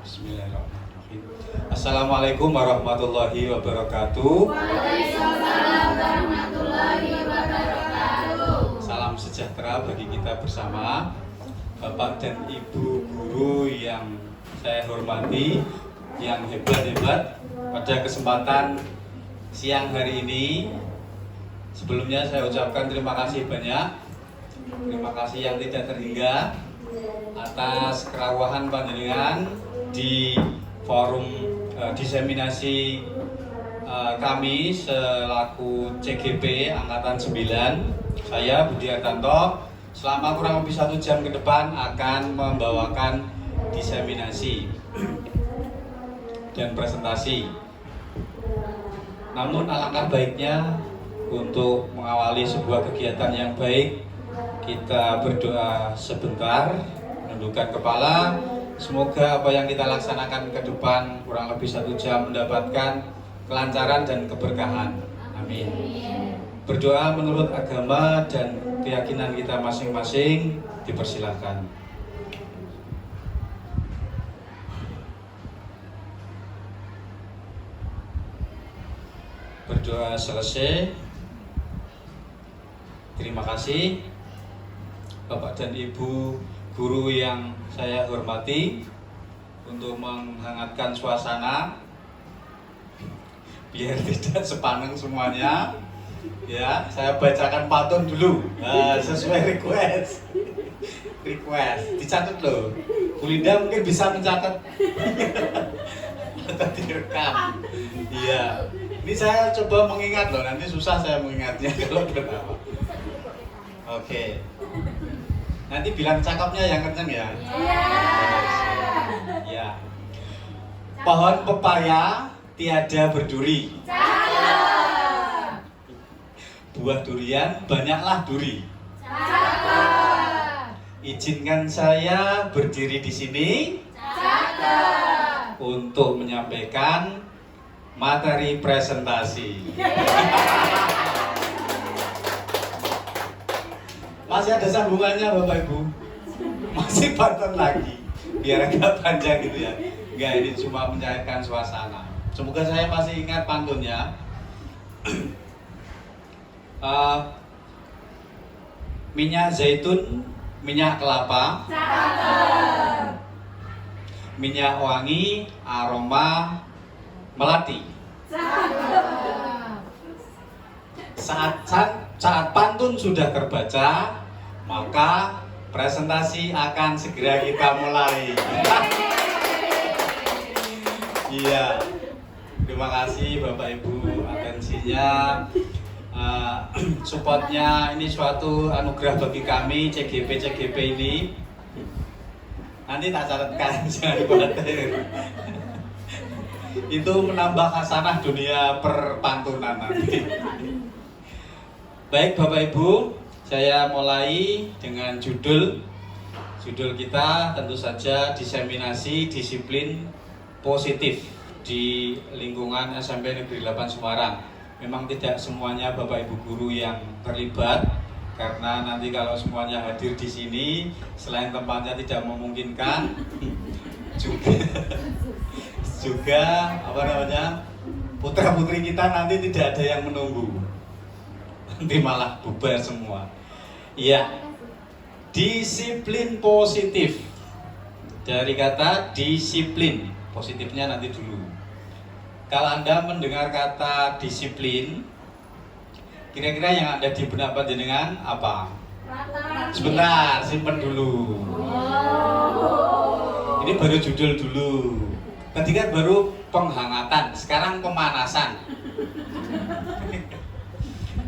Bismillahirrahmanirrahim. Assalamualaikum warahmatullahi wabarakatuh. Waalaikumsalam warahmatullahi wabarakatuh. Salam sejahtera bagi kita bersama. Bapak dan Ibu guru yang saya hormati, yang hebat-hebat, pada kesempatan siang hari ini, sebelumnya saya ucapkan terima kasih banyak. Terima kasih yang tidak terhingga atas kerawahan panjenengan di forum diseminasi kami selaku CGP Angkatan 9. Saya Budi Hartanto selama kurang lebih 1 jam ke depan akan membawakan diseminasi dan presentasi. Namun alangkah baiknya untuk mengawali sebuah kegiatan yang baik, kita berdoa sebentar, menundukkan kepala. Semoga apa yang kita laksanakan ke depan kurang lebih 1 jam mendapatkan kelancaran dan keberkahan. Amin. Berdoa menurut agama dan keyakinan kita masing-masing, dipersilahkan. Berdoa selesai. Terima kasih Bapak dan Ibu guru yang saya hormati, untuk menghangatkan suasana biar tidak sepaneng semuanya. Ya, saya bacakan pantun dulu sesuai request. Dicatat loh. Bu Linda mungkin bisa mencatat atau direkam. Iya. Ini saya coba mengingat loh, nanti susah saya mengingatnya kalau pertama. Oke. Nanti bilang cakapnya yang kenceng ya. Ya. Pohon pepaya tiada berduri. Cakep. Buah durian banyaklah duri. Cakep. Izinkan saya berdiri di sini Cakep. untuk menyampaikan materi presentasi. Masih ada sambungannya Bapak Ibu? Masih pantun lagi, biar agak panjang gitu ya. Enggak, ini cuma mencairkan suasana. Semoga saya masih ingat pantunnya. Minyak zaitun, minyak kelapa, Cakep. minyak wangi, aroma melati. Cakep. Saat pantun sudah terbaca, maka presentasi akan segera kita mulai. Iya, terima kasih Bapak Ibu atensinya, supportnya. Ini suatu anugerah bagi kami CGP ini. Nanti tak catatkan, jangan khawatir. Itu menambah khasanah dunia perpantunan nanti. Baik Bapak Ibu, saya mulai dengan judul kita tentu saja diseminasi disiplin positif di lingkungan SMP Negeri 8 Semarang. Memang tidak semuanya Bapak Ibu guru yang terlibat, karena nanti kalau semuanya hadir di sini, selain tempatnya tidak memungkinkan, juga putra putri kita nanti tidak ada yang menunggu. Nanti malah bubar semua. Iya, disiplin positif. Dari kata disiplin, positifnya nanti dulu. Kalau Anda mendengar kata disiplin, kira-kira yang ada di benak panjenengan apa? Sebentar, simpen dulu. Ini baru judul dulu. Tadi kan baru penghangatan, sekarang pemanasan.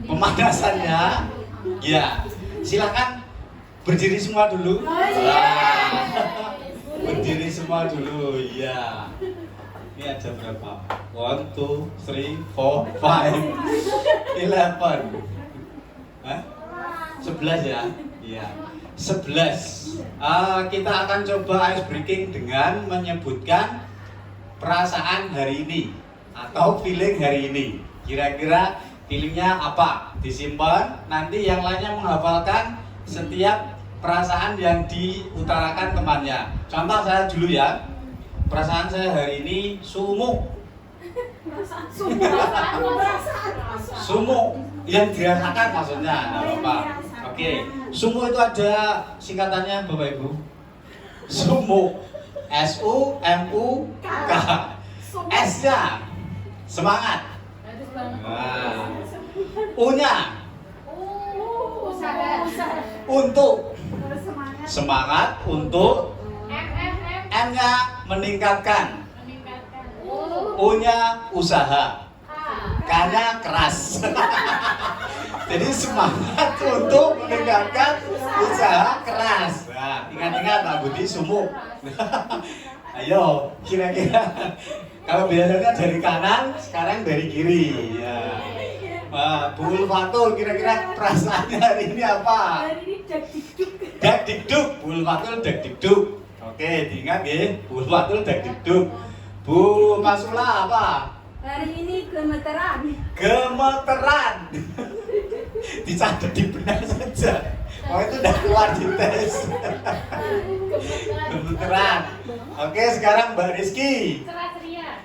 Pemanasannya, ya, silakan berdiri semua dulu. Berdiri semua dulu, ya. Ini ada berapa? 1, 2, 3, 4, 5, 11. Hah? 11 ya? Iya. 11. Kita akan coba ice breaking dengan menyebutkan perasaan hari ini atau feeling hari ini. Kira-kira feelingnya apa? Disimpan, nanti yang lainnya menghafalkan setiap perasaan yang diutarakan temannya. Contoh saya dulu ya. Perasaan saya hari ini sumuk. Sumuk yang dirasakan maksudnya, nggak apa-apa. Oke, sumuk itu ada singkatannya Bapak Ibu. Sumuk, SUMUK. S-nya semangat. Nah, U-nya untuk semangat untuk. M-nya meningkatkan. U-nya usaha. K-nya keras. Jadi semangat untuk meningkatkan usaha keras. Nah, ingat-ingat Pak Budi sumuk. Ayo, kira-kira kalau biasanya dari kanan, sekarang dari kiri. Ya. Bu Ulfatul, kira-kira perasaannya hari ini apa? Hari ini dak-dikduk. Dak-dikduk, Bu Ulfatul dak-dikduk. Oke, diingat ya, Bu Ulfatul dak-dikduk. Bu Masula apa? Hari ini gemeteran. Gemeteran. Dicatat di benak saja. Oh itu udah keluar di tes. Gemeteran. Oke, sekarang Mbak Rizky.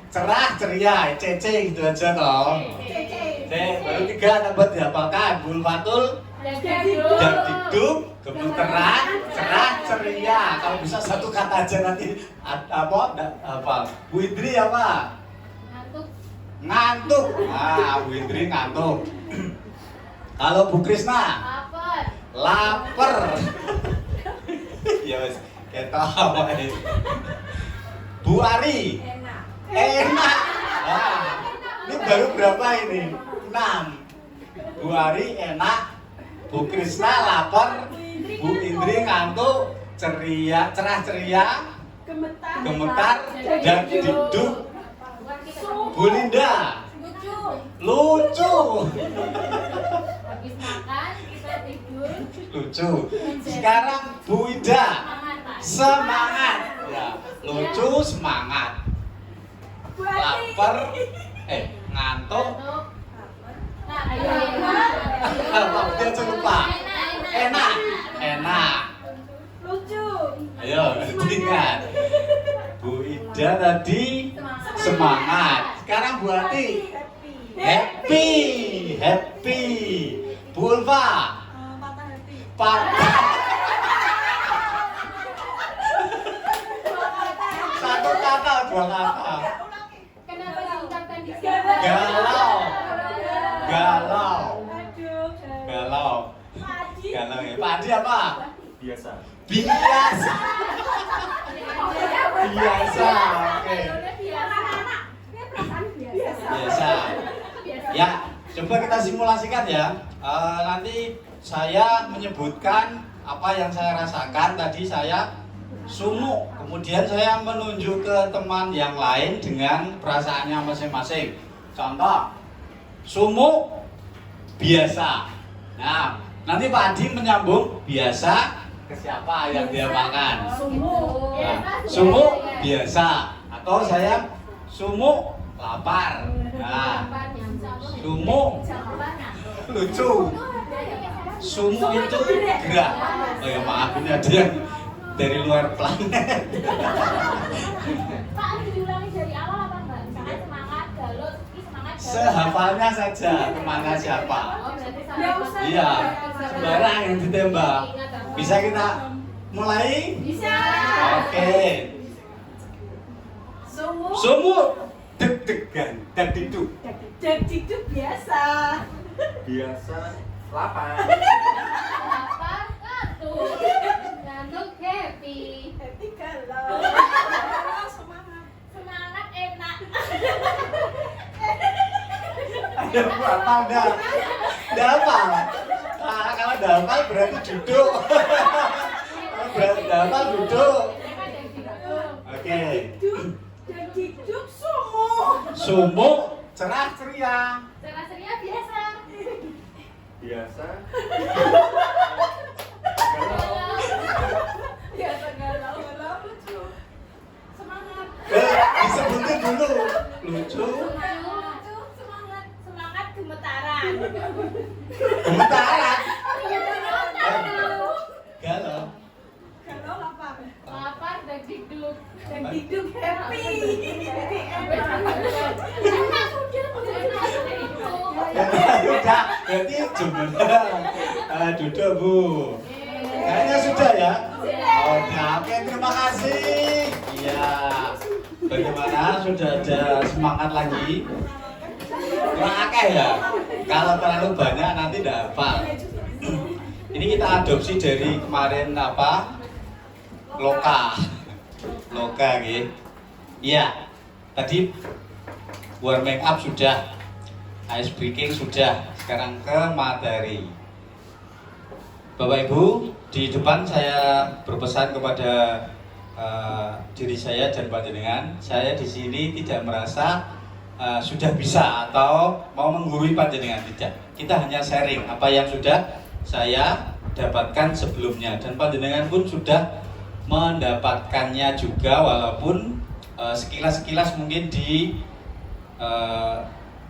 Cerah ceria, CC gitu aja toh. C, baru 3 tambah dihafalkan. Bu Ulfatul dak-dikduk, gemeteran, cerah ceria. Kalau bisa satu kata aja nanti apa? Bu Indri apa? Ngantuk. Nah, Bu Indri ngantuk. Kalau Bu Krisna? Lapar. Ya wes, kita apa ini? Bu Ari? Enak. Nah, ini baru berapa ini? 6. Bu Ari enak. Bu Krisna lapar. Bu Indri ngantuk. Ceria, cerah ceria. Gemetar. Dan diduk. Bu Linda? Lucu. Habis makan kita tidur. Lucu. Sekarang Bu Ida. Semangat. Ya, lucu semangat. Lapar. Ngantuk. Nah, ayo. Apa dia lupa? Enak. Enak. Lucu. Ayo, ingat. Bu Ida tadi semangat. Sekarang Bu Ati happy. Happy. Bu Ulfa Patah hati. patah. Satu kata, 2 kata. Kenapa diungkapkan di sini? Galau. Galau. Aduh. Galau. Padi. Galau ya. Pak Adi apa? Biasa. Biasa. Biasa. Oke. Anak-anak. Ini perasaan biasa. Biasa. Ya, coba kita simulasikan ya. Nanti saya menyebutkan apa yang saya rasakan. Tadi saya sumuk, kemudian saya menunjuk ke teman yang lain dengan perasaannya masing-masing. Contoh, sumuk biasa. Nah, nanti Pak Adi menyambung biasa ke siapa yang dia makan. Sumuk. Nah, sumuk biasa atau saya sumuk lapar. Nah, sumuk lucu. Sumuk itu gerak. Oh ya maaf, ini ada yang dari luar planet. Pak, diulangi dari awal apa enggak? Misalkan semangat, galau, semangat. Sehafalnya saja kemana siapa. Oh, berarti Ya, Ustaz. Iya, sembarang yang ditembak. Bisa kita mulai? Bisa. Oke. Sumuk. Sumuk deg-degan dan diduk. Dak-dikduk biasa. Biasa. Lapar. Lapar, ngantuk. Ngantuk, happy. Happy galau. Semangat. Semangat, enak. Ada apa anda? Ada apa? Nah, kalau ada apa berarti duduk. Kalau berarti ada apa duduk. Oke. Dak-dikduk sumuk. Sumuk cerah ceria. Cerah ceria biasa. Biasa. Biasa galau. Galau lucu. Semangat. Disebutin dulu. Lucu. Lucu, semangat, semangat gemetaran. Gemetaran. Galau. Galau. Galau lapar. Lapar dan dikduk. Jeng Dikduk happy. Jadi enak. Enak sudah, enak sudah itu. Sudah, berarti jumlah duduk Bu. Kayaknya sudah ya? Oh, oke, terima kasih. Iya. Bagaimana? Sudah ada semangat lagi? Kurang akeh ya? Kalau terlalu banyak nanti tidak hafal. Ini kita adopsi dari kemarin apa? Loka gitu. Iya. Tadi warming up sudah, ice breaking sudah. Sekarang ke materi. Bapak Ibu, di depan saya berpesan kepada diri saya dan panjenengan. Saya di sini tidak merasa sudah bisa atau mau menggurui panjenengan, tidak. Kita hanya sharing apa yang sudah saya dapatkan sebelumnya dan panjenengan pun sudah mendapatkannya juga, walaupun sekilas-sekilas mungkin di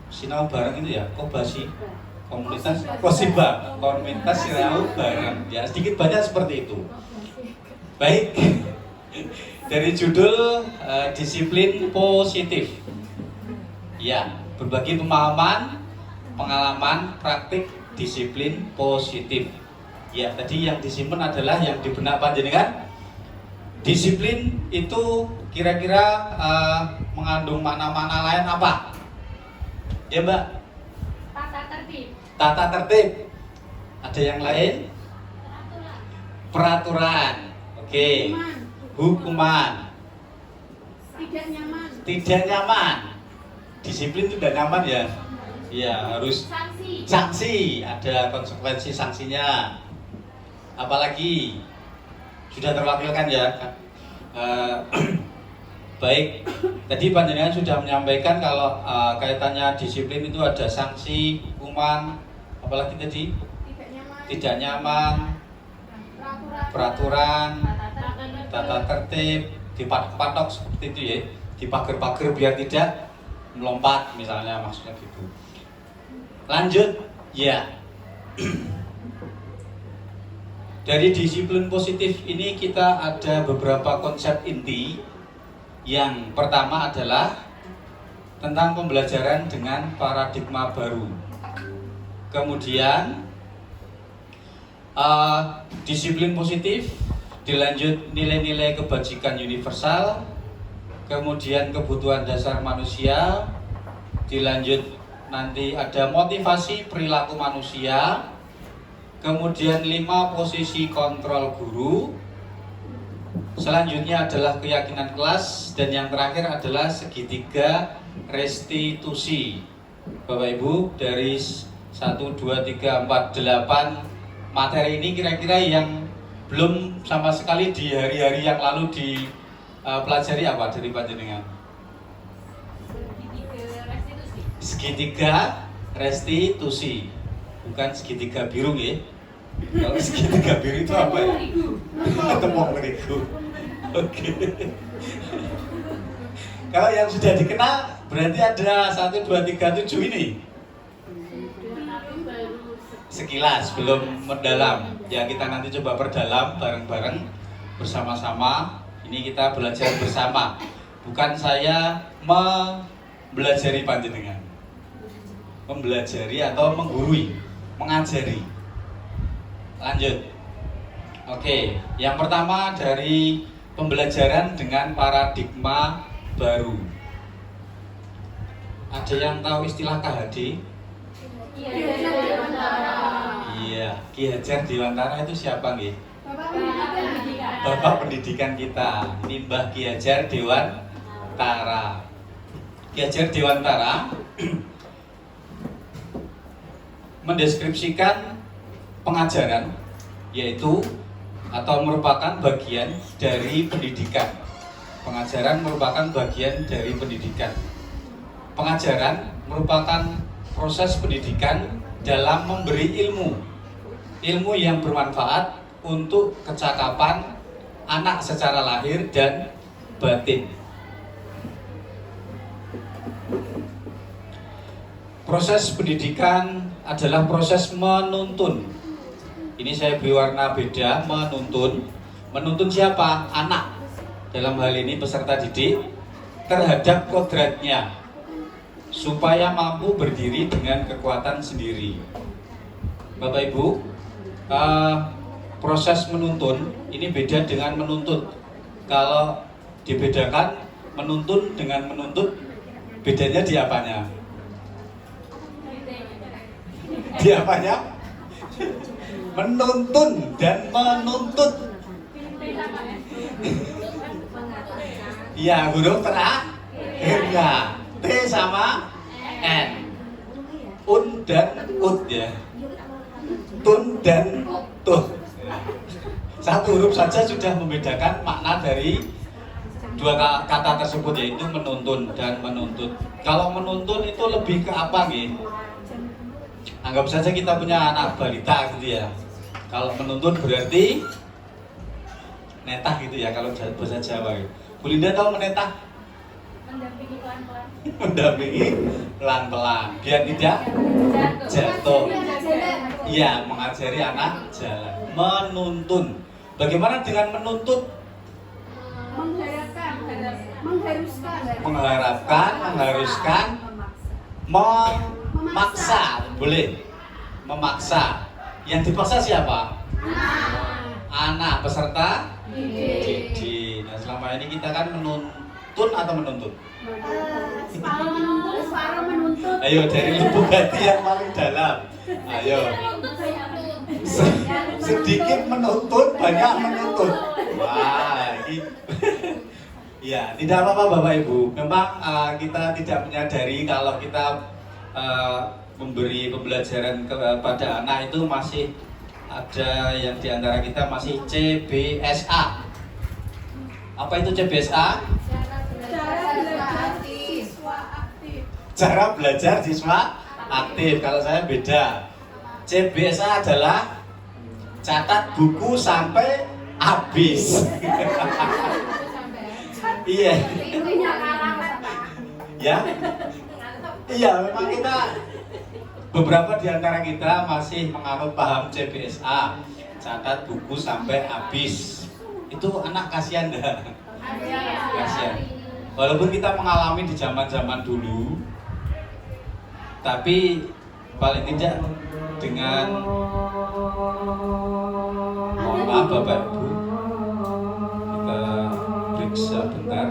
sinau bareng itu ya, Kobasi komunitas Kosiba, komunitas sinau bareng ya, sedikit banyak seperti itu. Baik, dari judul disiplin positif ya, berbagi pemahaman, pengalaman, praktik disiplin positif ya. Tadi yang disimpan adalah yang di benak panjenengan. Disiplin itu kira-kira mengandung makna-makna lain apa? Ya Mbak? Tata tertib. Tata tertib. Ada yang lain? Peraturan. Oke. Hukuman. Tidak nyaman. Tidak nyaman. Disiplin itu tidak nyaman ya? Iya, harus Sanksi. sanksi. Ada konsekuensi sanksinya. Apalagi? Sudah terwakilkan ya? Baik, tadi panjenengan sudah menyampaikan kalau kaitannya disiplin itu ada sanksi, hukuman, apalagi tadi? Tidak nyaman, peraturan, tata tertib, dipatok-patok seperti itu ya, dipager-pager biar tidak melompat misalnya, maksudnya gitu. Lanjut, ya. Dari disiplin positif ini kita ada beberapa konsep inti. Yang pertama adalah tentang pembelajaran dengan paradigma baru. Kemudian disiplin positif, dilanjut nilai-nilai kebajikan universal, kemudian kebutuhan dasar manusia, dilanjut nanti ada motivasi perilaku manusia, kemudian 5 posisi kontrol guru, selanjutnya adalah keyakinan kelas, dan yang terakhir adalah segitiga restitusi. Bapak Ibu, dari 1, 2, 3, 4, 8 materi ini kira-kira yang belum sama sekali di hari-hari yang lalu dipelajari apa dari panjenengan? Segitiga restitusi, bukan segitiga biru ya. Kalau segitiga biru itu apa ya? Tepung terigu. Oke. Kalau yang sudah dikenal berarti ada 1, 2, 3, 7 ini. Sekilas, belum mendalam. Ya kita nanti coba perdalam bareng-bareng bersama-sama. Ini kita belajar bersama. Bukan saya membelajari panjenengan. Membelajari atau menggurui, mengajari. Lanjut. Oke, yang pertama dari pembelajaran dengan paradigma baru. Ada yang tahu istilah KHD? Iya, Ki Hajar Dewantara itu siapa nggih? Bapak pendidikan kita. Ini Mbah Ki Hajar Dewantara. Ki Hajar Dewantara mendeskripsikan pengajaran, yaitu atau merupakan bagian dari pendidikan. Pengajaran merupakan bagian dari pendidikan. Pengajaran merupakan proses pendidikan dalam memberi ilmu yang bermanfaat untuk kecakapan anak secara lahir dan batin. Proses pendidikan adalah proses menuntun. Ini saya beri warna beda, menuntun. Menuntun siapa? Anak. dalam hal ini peserta didik, terhadap kodratnya supaya mampu berdiri dengan kekuatan sendiri. Bapak Ibu, proses menuntun ini beda dengan menuntut. Kalau dibedakan menuntun dengan menuntut, bedanya di apanya? Di apanya? Menuntun dan menuntut. Iya, huruf terakhirnya T sama N. Un dan ut ya. Tun dan tut. Satu huruf saja sudah membedakan makna dari dua kata tersebut, yaitu menuntun dan menuntut. Kalau menuntun itu lebih ke apa nih? Anggap saja kita punya anak balita gitu ya. Kalau menuntun berarti netah gitu ya kalau bahasa Jawa. Bu Linda tahu menetah? Mendampingi pelan-pelan. Mendampingi pelan-pelan biar tidak jatuh. Iya, mengajari anak jalan. Menuntun. Bagaimana dengan menuntut? Mengharapkan, mengharuskan, memaksa, boleh. Memaksa. Yang dipaksa siapa? Anak peserta didik. Nah, selama ini kita kan menuntun atau menuntut? Separuh menuntut. Ayo dari lubuk hati yang paling dalam. Ayo. Sedikit menuntut, banyak menuntut. Wah, ini. Ya, tidak apa-apa Bapak Ibu. Memang kita tidak menyadari kalau kita memberi pembelajaran kepada anak itu masih ada yang diantara kita masih CBSA. Apa itu CBSA? Cara belajar siswa aktif. Kalau saya beda. CBSA adalah catat buku sampai habis. Iya. Ya. Iya, memang kita beberapa di antara kita masih menganut paham CBSA, catat buku sampai habis. Itu anak kasihan dah. Kasihan. Walaupun kita mengalami di zaman-zaman dulu, tapi paling tidak dengan mohon maaf Bapak Ibu, kita periksa bentar.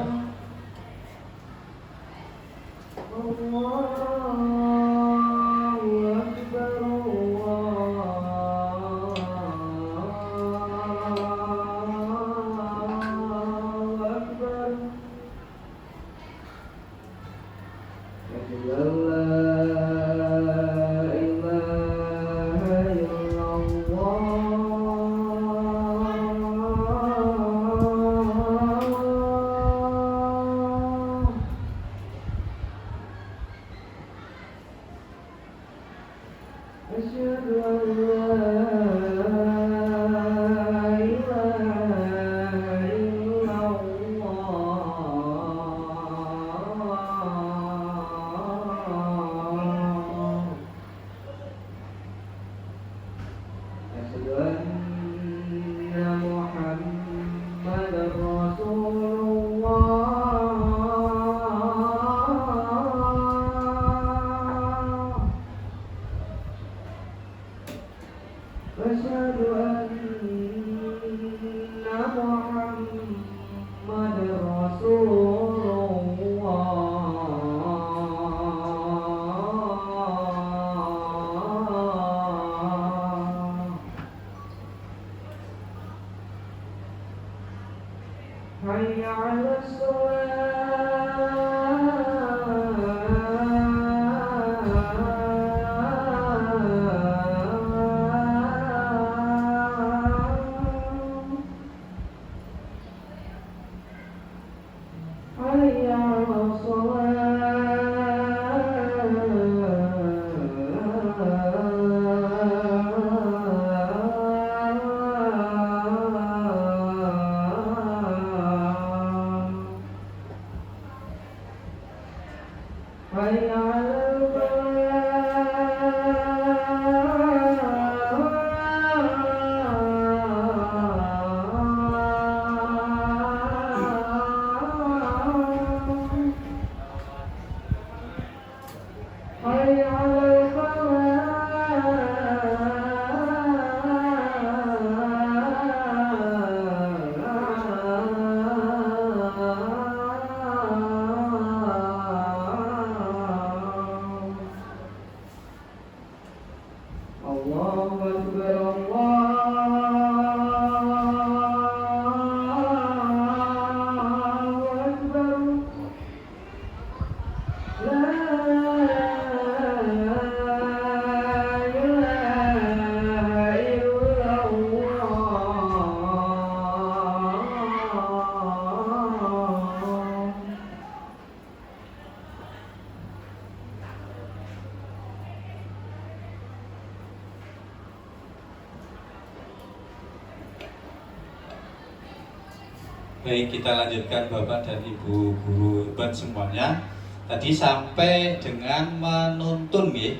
Baik, kita lanjutkan Bapak dan Ibu guru hebat semuanya. Tadi sampai dengan menuntun ya.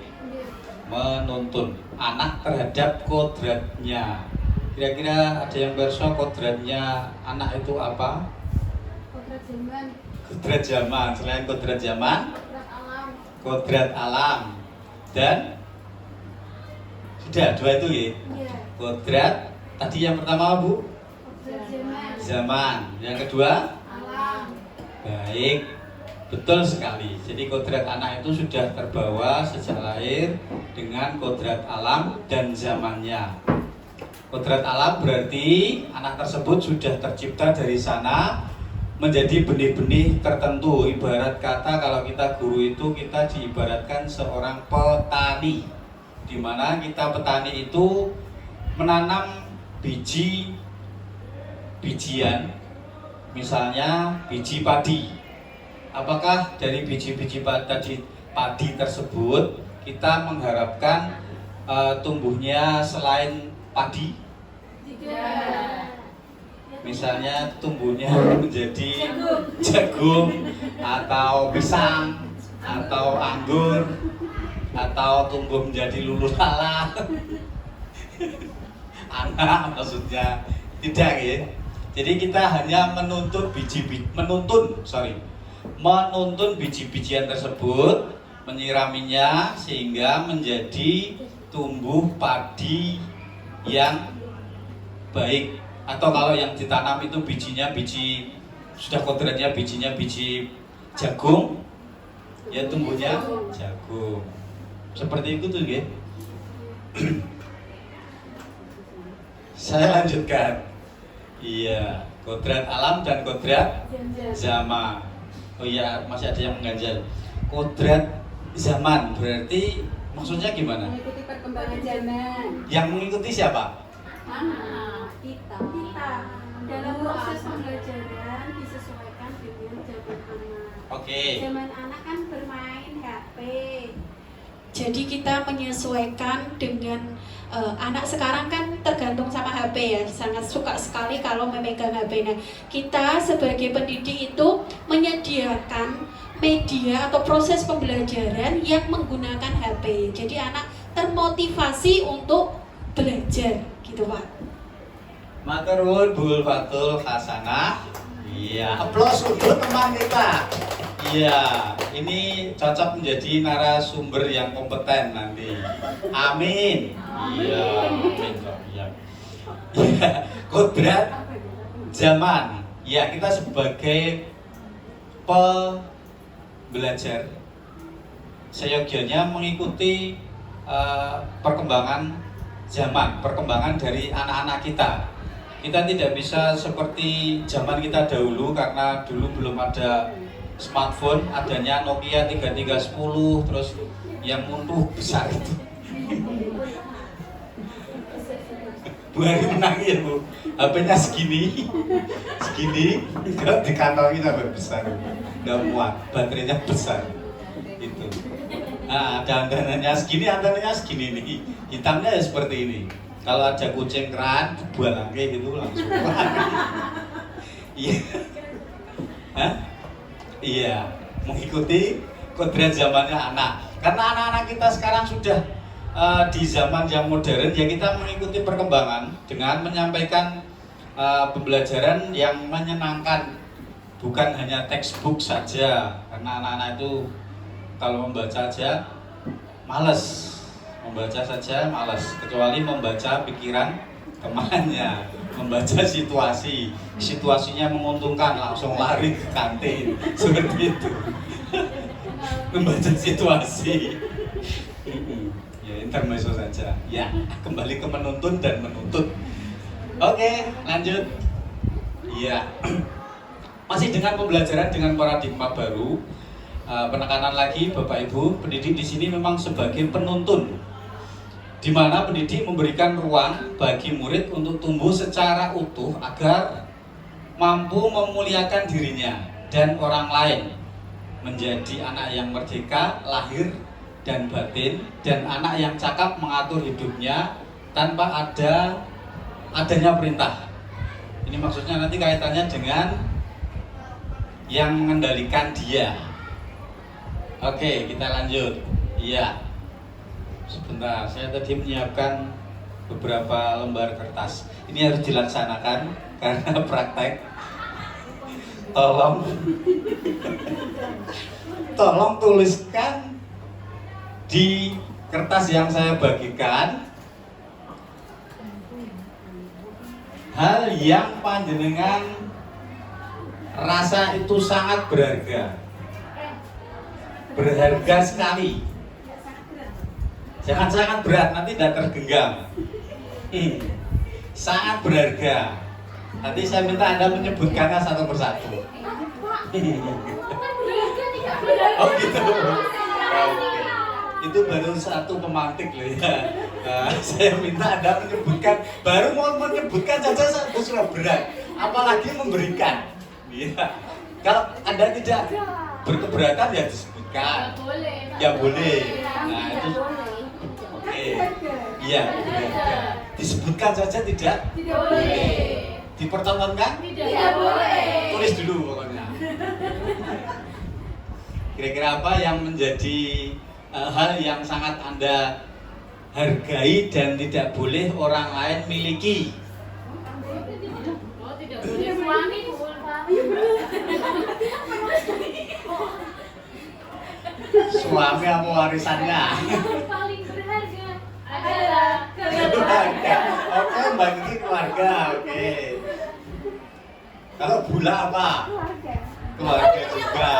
Menuntun anak terhadap kodratnya. Kira-kira ada yang berso kodratnya anak itu apa? Kodrat zaman, Kodrat zaman, selain kodrat zaman, kodrat alam, kodrat alam. Dan sudah dua itu ya. iya, Kodrat tadi yang pertama Bu, kodrat zaman, zaman. Yang kedua, alam, baik. Betul sekali. Jadi kodrat anak itu sudah terbawa sejak lahir dengan kodrat alam dan zamannya. Kodrat alam berarti anak tersebut sudah tercipta dari sana menjadi benih-benih tertentu. Ibarat kata kalau kita guru itu kita diibaratkan seorang petani, di mana kita petani itu menanam bijian, misalnya biji padi. Apakah dari biji-biji padi tersebut kita mengharapkan tumbuhnya selain padi? tidak, Misalnya tumbuhnya menjadi jagung atau pisang atau anggur atau tumbuh menjadi lulu lala. Anak maksudnya tidak ya. Jadi kita hanya menuntun biji-bijian tersebut, menyiraminya sehingga menjadi tumbuh padi yang baik. Atau kalau yang ditanam itu sudah kodratnya bijinya biji jagung, ya tumbuhnya jagung. Seperti itu tuh ya. Saya lanjutkan. Iya, kodrat alam dan kodrat zaman. Oh iya, masih ada yang mengganjal. Kodrat zaman berarti maksudnya gimana? Mengikuti perkembangan zaman. Yang mengikuti siapa? Anak kita. dalam proses pembelajaran disesuaikan dengan zaman anak. Oke. Zaman anak kan bermain HP. Jadi kita menyesuaikan dengan anak sekarang kan tergantung sama HP ya, sangat suka sekali kalau memegang HP. Nah, kita sebagai pendidik itu menyediakan media atau proses pembelajaran yang menggunakan HP. Jadi anak termotivasi untuk belajar, gitu Pak. Maturun Bul Fatul Hasanah. Iya, aplaus untuk teman kita. Iya, ini cocok menjadi narasumber yang kompeten nanti. Amin. Iya, amin kok. Iya. Iya, kodrat zaman. Ya, kita sebagai pembelajar seyogianya mengikuti perkembangan zaman, perkembangan dari anak-anak kita. Kita tidak bisa seperti zaman kita dahulu karena dulu belum ada smartphone, adanya Nokia 3310 terus yang muntuh besar itu. Bu Hari menang ya Bu, HP-nya segini, enggak dikantongi sampai besar, enggak muat, baterainya besar, itu. Nah, ada antenanya segini nih, hitamnya ya seperti ini. Kalau ada kucing keran, buat lagi gitu langsung. Iya, iya, mengikuti kodrat zamannya anak. Karena anak-anak kita sekarang sudah di zaman yang modern, ya kita mengikuti perkembangan dengan menyampaikan pembelajaran yang menyenangkan, bukan hanya textbook saja. Karena anak-anak itu kalau membaca saja malas. Kecuali membaca pikiran temannya, membaca situasinya menguntungkan langsung lari ke kantin seperti itu. Membaca situasi ya intermezzo saja ya, kembali ke menuntun dan menuntut. Oke, lanjut ya. Masih dengan pembelajaran dengan paradigma baru. Penekanan lagi Bapak Ibu, pendidik di sini memang sebagai penuntun, di mana pendidik memberikan ruang bagi murid untuk tumbuh secara utuh agar mampu memuliakan dirinya dan orang lain, menjadi anak yang merdeka lahir dan batin, dan anak yang cakap mengatur hidupnya tanpa adanya perintah. Ini maksudnya nanti kaitannya dengan yang mengendalikan dia. Oke, kita lanjut. Iya. Sebentar, saya tadi menyiapkan beberapa lembar kertas. Ini harus dilaksanakan karena praktek. Tolong tuliskan di kertas yang saya bagikan hal yang panjenengan rasa itu sangat berharga. Berharga sekali. Jangan sangat berat, nanti tidak tergenggam. Sangat berharga. Nanti saya minta Anda menyebutkannya satu persatu. Oh gitu. Oke. Itu baru satu pemantik loh ya. Saya minta Anda menyebutkan, baru mau menyebutkan saja satu sudah berat, apalagi memberikan. Iya. Kalau Anda tidak berkeberatan ya disebutkan. Ya boleh. Nah itu. Oke. Iya. Disebutkan saja tidak boleh. Dipertontonkan? Tidak boleh. Tulis dulu pokoknya. Kira-kira apa yang menjadi hal yang sangat Anda hargai dan tidak boleh orang lain miliki? Oh, tidak boleh suami, Suami apa warisannya? yang paling berharga adalah Keluarga. Oke, Mbak Kiki keluarga. Oke. Kalau Bula apa? Keluarga juga.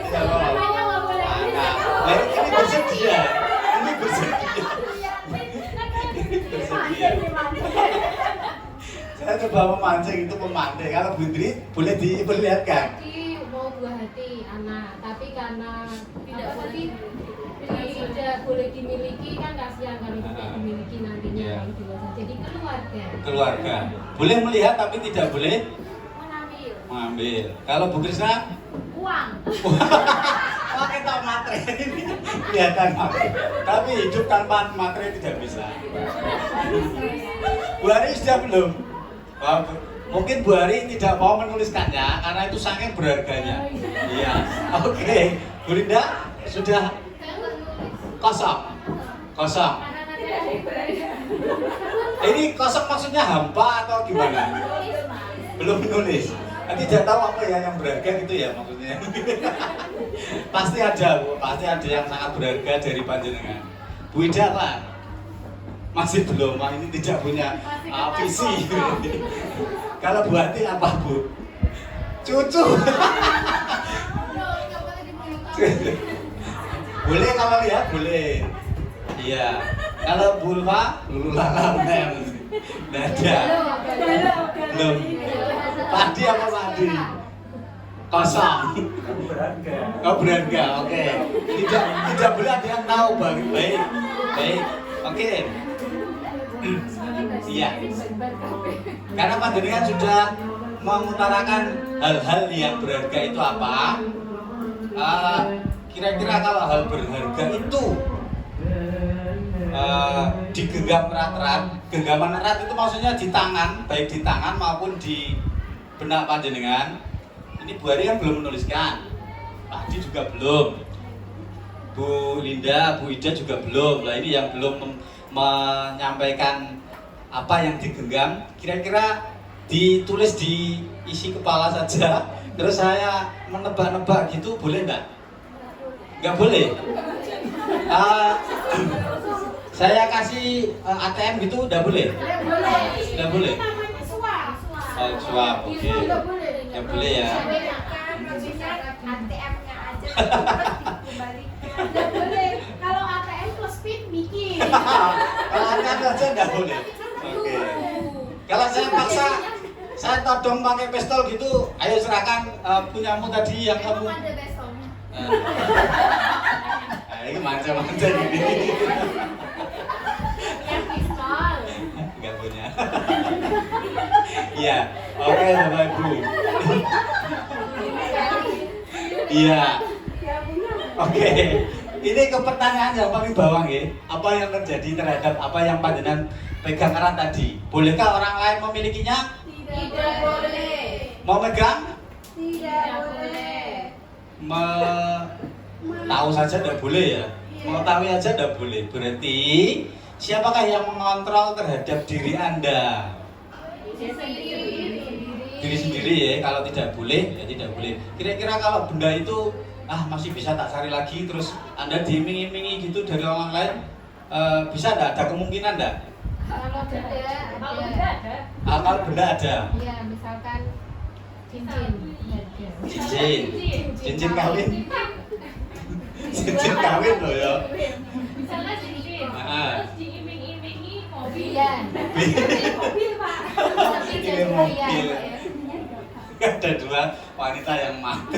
Namanya nggak boleh. Nah, ini bersedia. Ini bersedia. Bersedia. Saya coba memancing, itu pemantik. Kalau Bundri boleh diperlihatkan. Jadi mau buah hati anak, tapi karena tidak boleh dimiliki kan kasihan kalau tidak dimiliki nantinya Iya. kalau dewasa. Jadi keluarga. Keluarga. Boleh melihat tapi tidak boleh Mengambil mengambil. Kalau Bu Krisna, uang. wah kita matre ini kelihatan matre. Tapi hidup tanpa matre tidak bisa. Bu Hari sudah belum? Wah, mungkin Bu Hari tidak mau menuliskannya karena itu saking berharganya. Iya. Oke. Bu Linda sudah kosong. Kosong. Ini kosong maksudnya hampa atau gimana? Belum nulis. Tidak tahu apa ya yang berharga gitu ya maksudnya. Pasti ada Bu, pasti ada yang sangat berharga dari panjenengan. Bu Ida lah. Masih belum, ini tidak punya visi. Kalau Bu Hati apa Bu? Cucu. Boleh kalau lihat boleh. Iya. Kalau Bulma, lululala nem. Dada. Belum. Padi apa padi? Kosong. Berharga. Oh berharga, oke. Tidak boleh ada yang tahu bang. Baik, baik. Oke. Iya. Karena panjenengan sudah mengutarakan hal-hal yang berharga itu apa? Kira-kira kalau hal berharga itu digenggam erat-erat, genggaman erat itu maksudnya di tangan, baik di tangan maupun di benak panjenengan. Ini Bu Hari kan belum menuliskan, Adi juga belum, Bu Linda, Bu Ida juga belum. Lah ini yang belum menyampaikan apa yang digenggam, kira-kira ditulis di isi kepala saja. Terus saya menebak-nebak gitu, boleh nggak? Nggak boleh. Saya kasih ATM gitu, udah boleh? Udah boleh. Oh, suap, oke. Nggak boleh ya. ATM-nya aja nggak boleh. Kalau ATM plus PIN bikin. Kalau ATM aja nggak boleh. Oke. Kalau saya paksa, saya todong pakai pistol gitu, ayo serahkan punyamu tadi yang kamu. Ada besoknya. Ini manja-manja gini. Yang pistol. Nggak punya. Iya, oke Bapak Ibu. Iya. Oke. Ini ke pertanyaan yang paling bawah ya. Apa yang terjadi terhadap apa yang panjenengan pegang erat tadi? Bolehkah orang lain memilikinya? Tidak boleh. Mau megang? Tidak boleh. Tahu saja tidak boleh ya. Mau tahu aja tidak boleh. Berarti siapakah yang mengontrol terhadap diri Anda? Diri sendiri ya. Kalau tidak boleh ya tidak boleh. Kira-kira kalau benda itu masih bisa tak cari lagi, terus Anda diiming-imingi gitu dari orang lain, bisa enggak? Ada kemungkinan enggak? Kalau tidak, Kalau benda ada. ya misalkan cincin. Cincin kawin. Cincin kawin loh ya. Misalnya cincin, Ah. terus diiming-imingi mobil. Iya. Mobil Pak. Ini mobil. Ada dua wanita yang mati.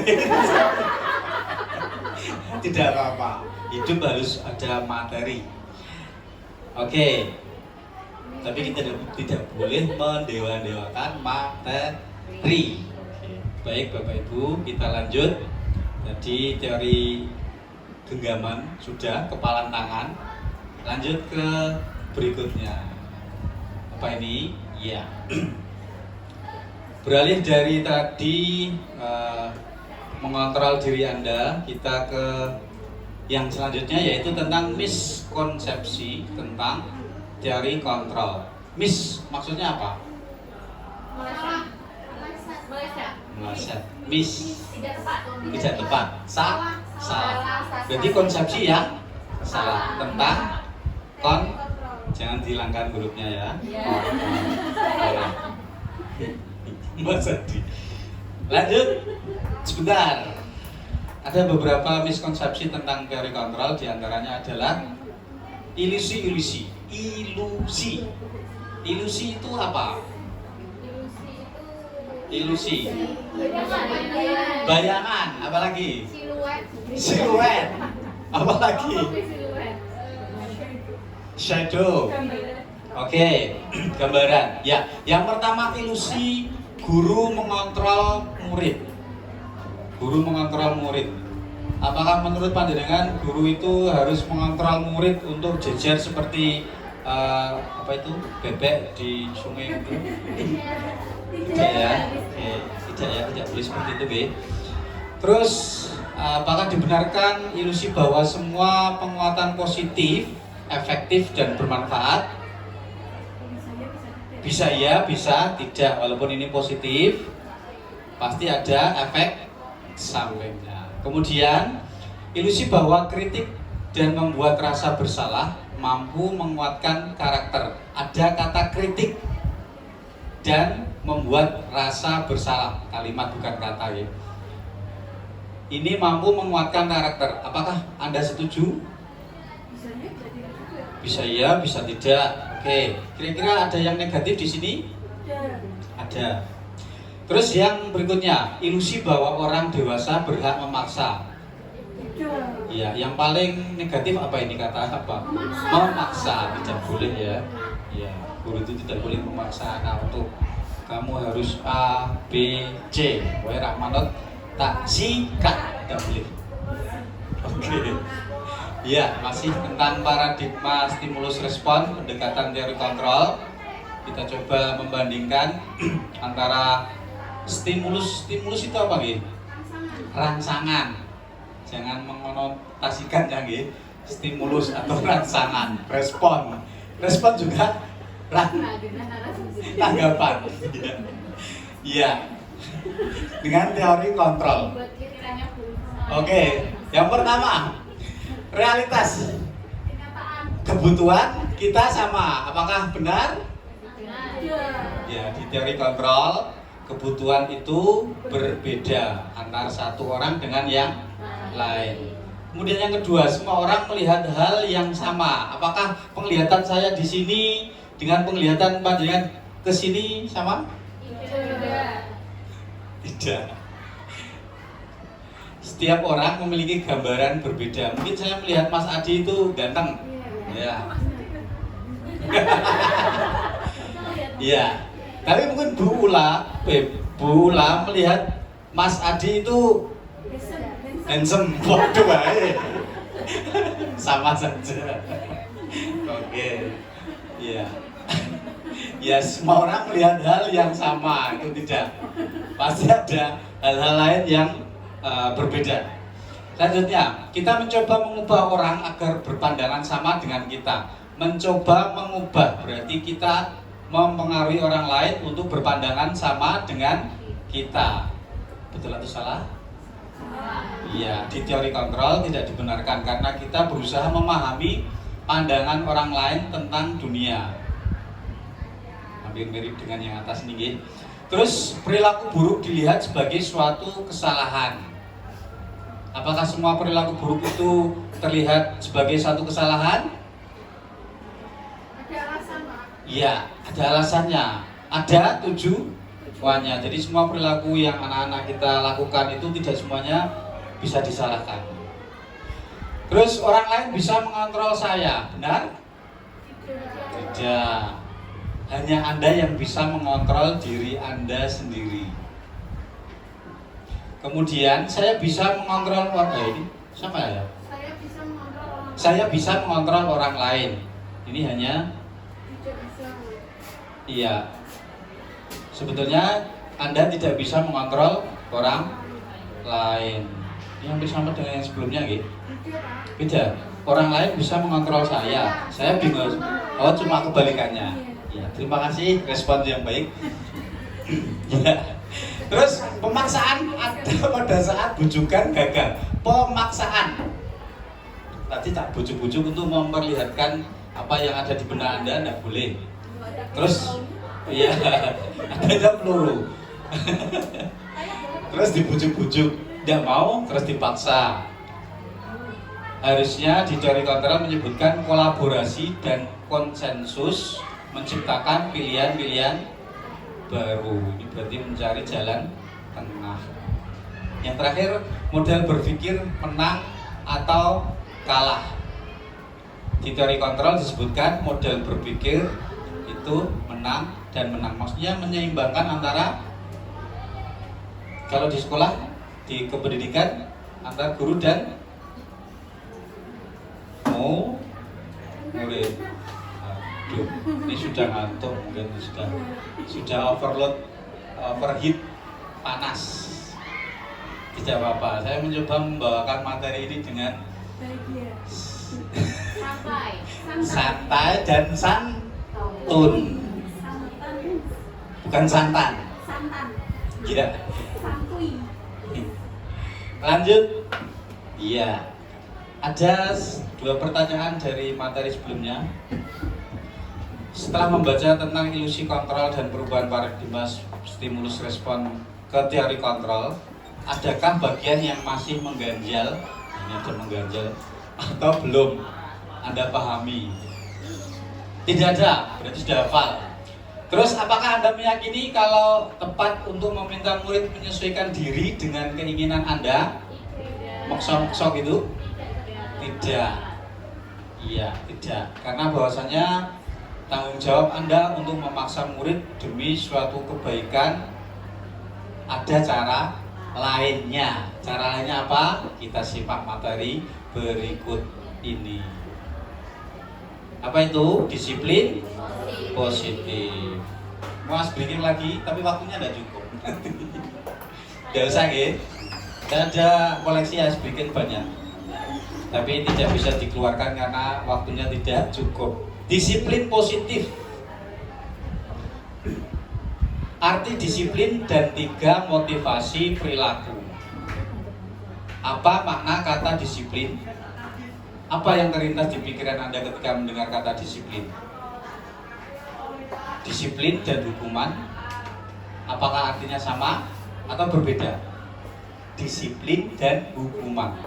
Tidak apa-apa. Hidup harus ada materi. Oke. Tapi kita tidak boleh mendewa-dewakan materi. Oke. Baik Bapak Ibu, kita lanjut. Jadi teori genggaman sudah, kepalan tangan. Lanjut ke berikutnya. Apa ini? Ya. Beralih dari tadi mengontrol diri Anda, kita ke yang selanjutnya yaitu tentang miskonsepsi tentang teori kontrol. Maksudnya apa? Meleset. Tidak tepat. Salah. Berarti konsepsi yang salah tentang jangan dihilangkan hurufnya ya. Mas Adi. Lanjut. Sebentar. Ada beberapa miskonsepsi tentang teori kontrol, diantaranya adalah ilusi. Ilusi itu apa? Ilusi. Bayangan, apalagi? Siluet. Apalagi? Shadow. Oke, gambaran. Ya, yang pertama ilusi guru mengontrol murid. Guru mengontrol murid. Apakah menurut pandangan guru itu harus mengontrol murid untuk jejer seperti apa itu bebek di sungai itu? Tidak ya, tidak boleh seperti itu, B. Terus apakah dibenarkan ilusi bahwa semua penguatan positif, efektif dan bermanfaat? Bisa iya, bisa tidak. Walaupun ini positif, pasti ada efek sampingnya. Kemudian ilusi bahwa kritik dan membuat rasa bersalah mampu menguatkan karakter. Ada kata kritik dan membuat rasa bersalah, kalimat bukan kata ya. Ini mampu menguatkan karakter. Apakah Anda setuju? Bisa iya, bisa tidak. Oke, kira-kira ada yang negatif di sini? Ada. Terus yang berikutnya, ilusi bahwa orang dewasa berhak memaksa. Ya, yang paling negatif apa ini kata apa? Memaksa, tidak boleh ya. Ya, guru itu tidak boleh memaksa anak untuk kamu harus A, B, C. Pokoknya Rahmanot tak sikat, tidak boleh. Oke. Ya, masih tentang paradigma stimulus respon, pendekatan teori kontrol. Kita coba membandingkan antara stimulus itu apa gitu? Rangsangan. Jangan mengonotasikan ya gitu. Stimulus atau rangsangan. Respon juga tanggapan. Iya. Dengan teori kontrol. Oke, yang pertama, realitas. Kebutuhan kita sama. Apakah benar? Ya, di teori kontrol kebutuhan itu berbeda antara satu orang dengan yang lain. Kemudian yang kedua, semua orang melihat hal yang sama. Apakah penglihatan saya di sini dengan penglihatan pandangan ke sini sama? Tidak. Setiap orang memiliki gambaran berbeda. Mungkin saya melihat Mas Adi itu ganteng. Ya. Iya. Tapi mungkin Bu Ula melihat Mas Adi itu handsome. Waduh, baik. Sama saja. Oke. Iya. Ya semua orang melihat hal yang sama, itu tidak. Pasti ada hal-hal lain yang berbeda. Selanjutnya, kita mencoba mengubah orang agar berpandangan sama dengan kita. Mencoba mengubah berarti kita mempengaruhi orang lain untuk berpandangan sama dengan kita. Betul atau salah? Iya, di teori kontrol tidak dibenarkan karena kita berusaha memahami pandangan orang lain tentang dunia. Hampir mirip dengan yang atas nih. Terus perilaku buruk dilihat sebagai suatu kesalahan. Apakah semua perilaku buruk itu terlihat sebagai satu kesalahan? Ada alasan, Pak. Iya, ada alasannya. Ada tujuannya. Jadi semua perilaku yang anak-anak kita lakukan itu tidak semuanya bisa disalahkan. Terus orang lain bisa mengontrol saya, benar? Tidak. Hanya Anda yang bisa mengontrol diri Anda sendiri. Kemudian saya bisa mengontrol orang lain. Sama ya? Saya bisa mengontrol orang. Saya bisa mengontrol orang lain. Ini hanya Tidak bisa. iya. Sebetulnya Anda tidak bisa mengontrol orang lain. Ini hampir sama dengan yang sebelumnya, gitu. Tidak, Pak. Beda. Orang lain bisa mengontrol saya. Saya bingung. Oh, cuma kebalikannya. Ya, terima kasih respon yang baik. Ya. Terus pemaksaan ada pada saat bujukan gagal. Pemaksaan. Tadi tak bujuk-bujuk untuk memperlihatkan apa yang ada di benak Anda, tidak boleh. Terus, iya, adanya peluru. Terus dibujuk-bujuk, tidak mau, terus dipaksa. Harusnya di teori kontrol menyebutkan kolaborasi dan konsensus menciptakan pilihan-pilihan baru. Ini berarti mencari jalan tengah. Yang terakhir, model berpikir menang atau kalah. Di teori kontrol disebutkan model berpikir itu menang dan menang. Maksudnya menyeimbangkan antara, kalau di sekolah, di kependidikan, antara guru dan murid. Aduh, ini sudah ngantuk, mungkin sudah overheat, panas. Tidak apa-apa, saya mencoba membawakan materi ini dengan santai dan santun, bukan santan. Santan. Tidak. Santuy. Lanjut. Iya. Ada dua pertanyaan dari materi sebelumnya. Setelah membaca tentang ilusi kontrol dan perubahan paradigma stimulus respon ke teori kontrol, adakah bagian yang masih mengganjal? Ini ada mengganjal atau belum Anda pahami? Tidak ada, berarti sudah hafal. Terus apakah Anda meyakini kalau tepat untuk meminta murid menyesuaikan diri dengan keinginan Anda? Maksok-maksok itu? Tidak. Iya, tidak. Karena bahwasanya tanggung jawab Anda untuk memaksa murid demi suatu kebaikan ada cara lainnya. Cara lainnya apa? Kita simak materi berikut ini. Apa itu? Disiplin positif. Mau speaking lagi, tapi waktunya tidak cukup. Tidak usah, ya. Tidak ada koleksi speaking banyak, tapi tidak bisa dikeluarkan karena waktunya tidak cukup. Disiplin positif. Arti disiplin dan 3 motivasi perilaku. Apa makna kata disiplin? Apa yang terlintas di pikiran Anda ketika mendengar kata disiplin? Disiplin dan hukuman, apakah artinya sama atau berbeda? Disiplin dan hukuman,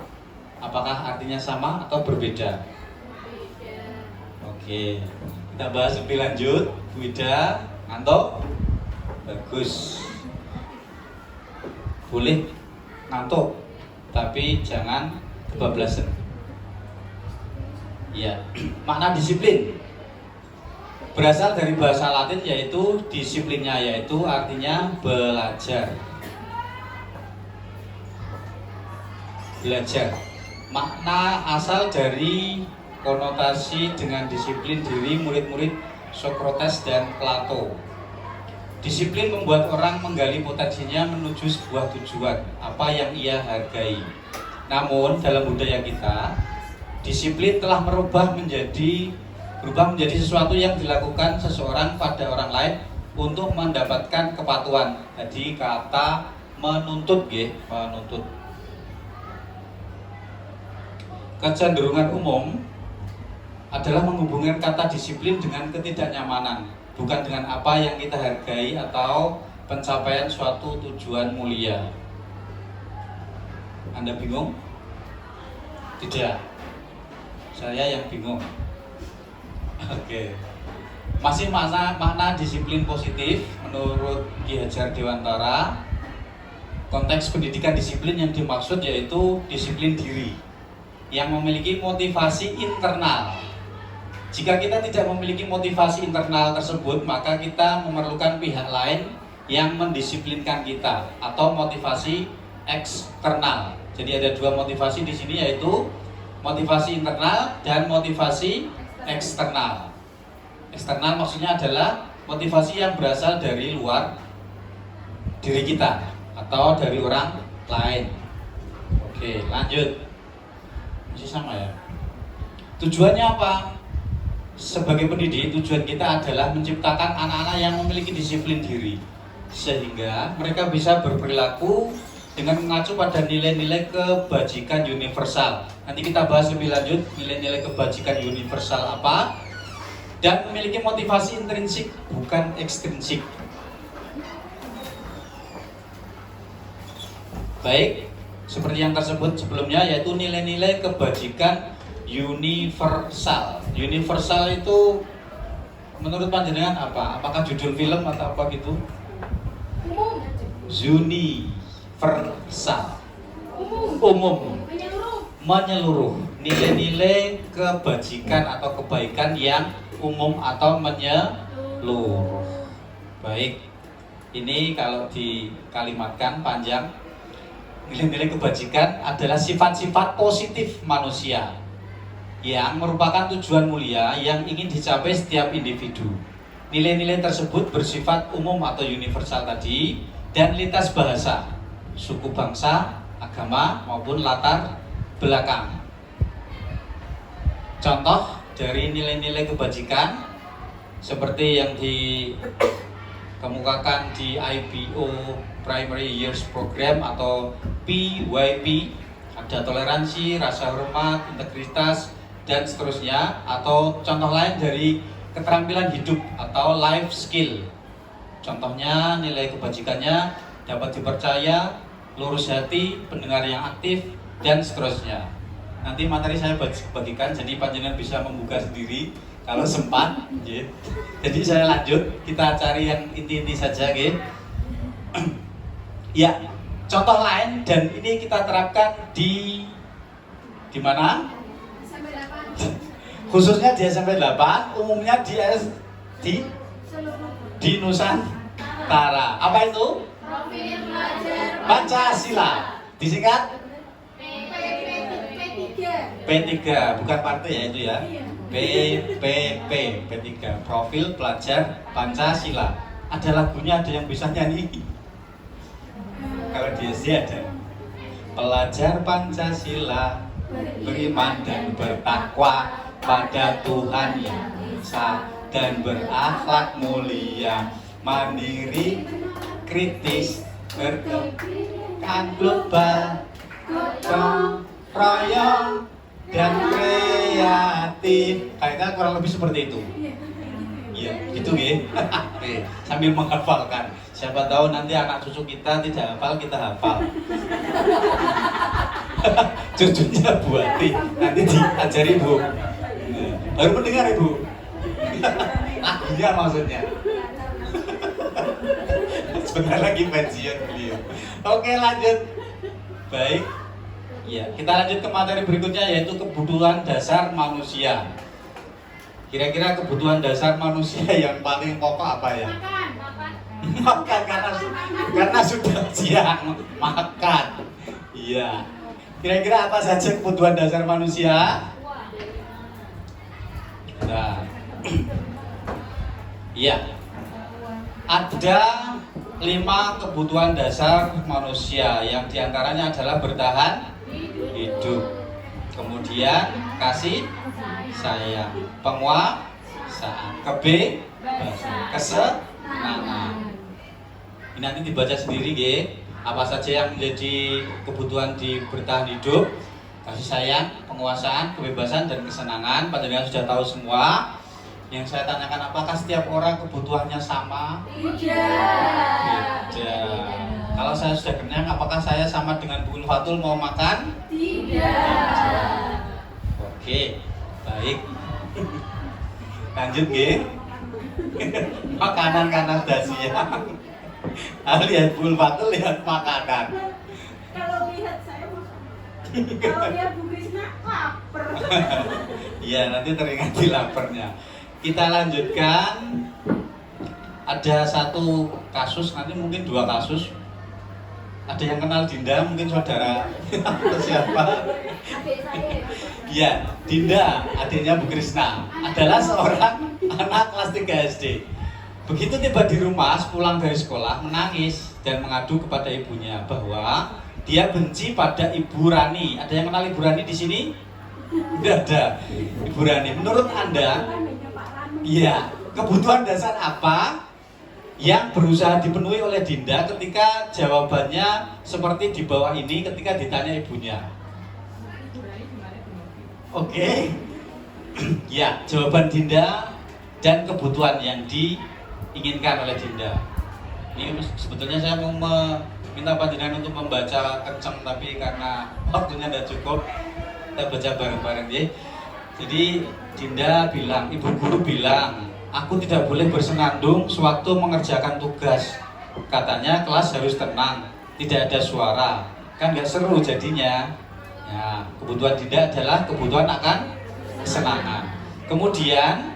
apakah artinya sama atau berbeda? Oke, kita bahas lebih lanjut. Bu Ida, ngantuk? Bagus. Boleh ngantuk, tapi jangan kebablasan. Ya, makna disiplin berasal dari bahasa Latin, yaitu disiplinnya, yaitu artinya belajar. Belajar. Makna asal dari konotasi dengan disiplin diri murid-murid Socrates dan Plato. Disiplin membuat orang menggali potensinya menuju sebuah tujuan, apa yang ia hargai. Namun dalam budaya kita, disiplin telah berubah menjadi sesuatu yang dilakukan seseorang pada orang lain untuk mendapatkan kepatuhan. Jadi kata menuntut, menuntut. Kecenderungan umum adalah menghubungkan kata disiplin dengan ketidaknyamanan, bukan dengan apa yang kita hargai atau pencapaian suatu tujuan mulia. Anda bingung? Tidak. Saya yang bingung. Oke. Masih makna disiplin positif menurut Ki Hajar Dewantara. Konteks pendidikan disiplin yang dimaksud yaitu disiplin diri yang memiliki motivasi internal. Jika kita tidak memiliki motivasi internal tersebut, maka kita memerlukan pihak lain yang mendisiplinkan kita atau motivasi eksternal. Jadi ada dua motivasi di sini, yaitu motivasi internal dan motivasi eksternal. Eksternal maksudnya adalah motivasi yang berasal dari luar diri kita atau dari orang lain. Oke, lanjut. Masih sama ya. Tujuannya apa? Sebagai pendidik, tujuan kita adalah menciptakan anak-anak yang memiliki disiplin diri, sehingga mereka bisa berperilaku dengan mengacu pada nilai-nilai kebajikan universal. Nanti kita bahas lebih lanjut nilai-nilai kebajikan universal apa, dan memiliki motivasi intrinsik bukan ekstrinsik. Baik, seperti yang tersebut sebelumnya, yaitu nilai-nilai kebajikan universal. Universal itu menurut panjenengan apa? Apakah judul film atau apa gitu? Umum. Universal. Umum. Menyeluruh. Nilai-nilai kebajikan atau kebaikan yang umum atau menyeluruh. Baik. Ini kalau dikalimatkan panjang, nilai-nilai kebajikan adalah sifat-sifat positif manusia yang merupakan tujuan mulia yang ingin dicapai setiap individu. Nilai-nilai tersebut bersifat umum atau universal tadi dan lintas bahasa, suku bangsa, agama maupun latar belakang. Contoh dari nilai-nilai kebajikan seperti yang dikemukakan di IPO Primary Years Program atau PYP, ada toleransi, rasa hormat, integritas, dan seterusnya. Atau contoh lain dari keterampilan hidup atau life skill. Contohnya nilai kebajikannya dapat dipercaya, lurus hati, pendengar yang aktif, dan seterusnya. Nanti materi saya bagikan, jadi panjenengan bisa membuka sendiri kalau sempat. Jadi saya lanjut, kita cari yang inti-inti saja. Ya, contoh lain, dan ini kita terapkan di mana? Khususnya di SMP 8, umumnya di Nusantara. Apa itu? Profil pelajar Pancasila. Disingkat P3. P3, bukan partai ya itu ya. PPP, P3, Profil Pelajar Pancasila. Ada lagunya, ada yang bisa nyanyi? Kalau di SD ada. Pelajar Pancasila, beriman dan bertakwa pada Tuhan Yang Esa dan berakhlak mulia, mandiri, kritis, berkepentingan global, gotong royong dan kreatif. Kayaknya kurang lebih seperti itu. Iya, gitu ya. Sambil menghafalkan. Siapa tahu nanti anak cucu kita tidak hafal, kita hafal. Cucunya Buati nanti diajari Bu. Baru mendengar Ibu. Lagunya maksudnya. Sebentar lagi pensiun beliau. Oke, lanjut. Baik. Ya, kita lanjut ke materi berikutnya, yaitu kebutuhan dasar manusia. Kira-kira kebutuhan dasar manusia yang paling pokok apa ya? Makan, karena sudah siang makan. Iya. Kira-kira apa saja kebutuhan dasar manusia? Nah, Iya. Ada 5 kebutuhan dasar manusia yang diantaranya adalah bertahan hidup, kemudian kasih sayang, penguasaan, kebebasan, kesenangan. Ini nanti dibaca sendiri ya. Apa saja yang menjadi kebutuhan di bertahan hidup, kasih sayang, penguasaan, kebebasan, dan kesenangan. Panjenengan sudah tahu semua. Yang saya tanyakan, apakah setiap orang kebutuhannya sama? Tidak. Tidak. Kalau saya sudah kenyang, apakah saya sama dengan Bu Ulfatul mau makan? Tidak. Oke, baik. Lanjut nggih. Makanan karena sudah siang. Lihat Bu Ulfatul, lihat makanan. Kalau lihat saya makan. Kalau lihat Bu Krisna lapar. Iya, nanti teringat laparnya. Kita lanjutkan. Ada satu kasus, nanti mungkin 2 kasus. Ada yang kenal Dinda, mungkin saudara atau siapa? Adik saya. Iya, Dinda, adiknya Bu Krisna, adalah seorang anak kelas 3 SD. Begitu tiba di rumah, pulang dari sekolah, menangis dan mengadu kepada ibunya bahwa dia benci pada Ibu Rani. Ada yang kenal Ibu Rani di sini? Tidak ada. Ibu Rani, menurut Anda, iya, kebutuhan dasar apa yang berusaha dipenuhi oleh Dinda ketika jawabannya seperti di bawah ini ketika ditanya ibunya? Oke. Ya, jawaban Dinda dan kebutuhan yang diinginkan oleh Dinda. Ini sebetulnya saya mau meminta panjenengan untuk membaca kencang, tapi karena waktunya tidak cukup, kita baca bareng-bareng ya. Jadi Dinda bilang, ibu guru bilang, aku tidak boleh bersenandung sewaktu mengerjakan tugas. Katanya kelas harus tenang, tidak ada suara. Kan nggak seru jadinya. Ya, kebutuhan Dinda adalah kebutuhan akan kesenangan. Kemudian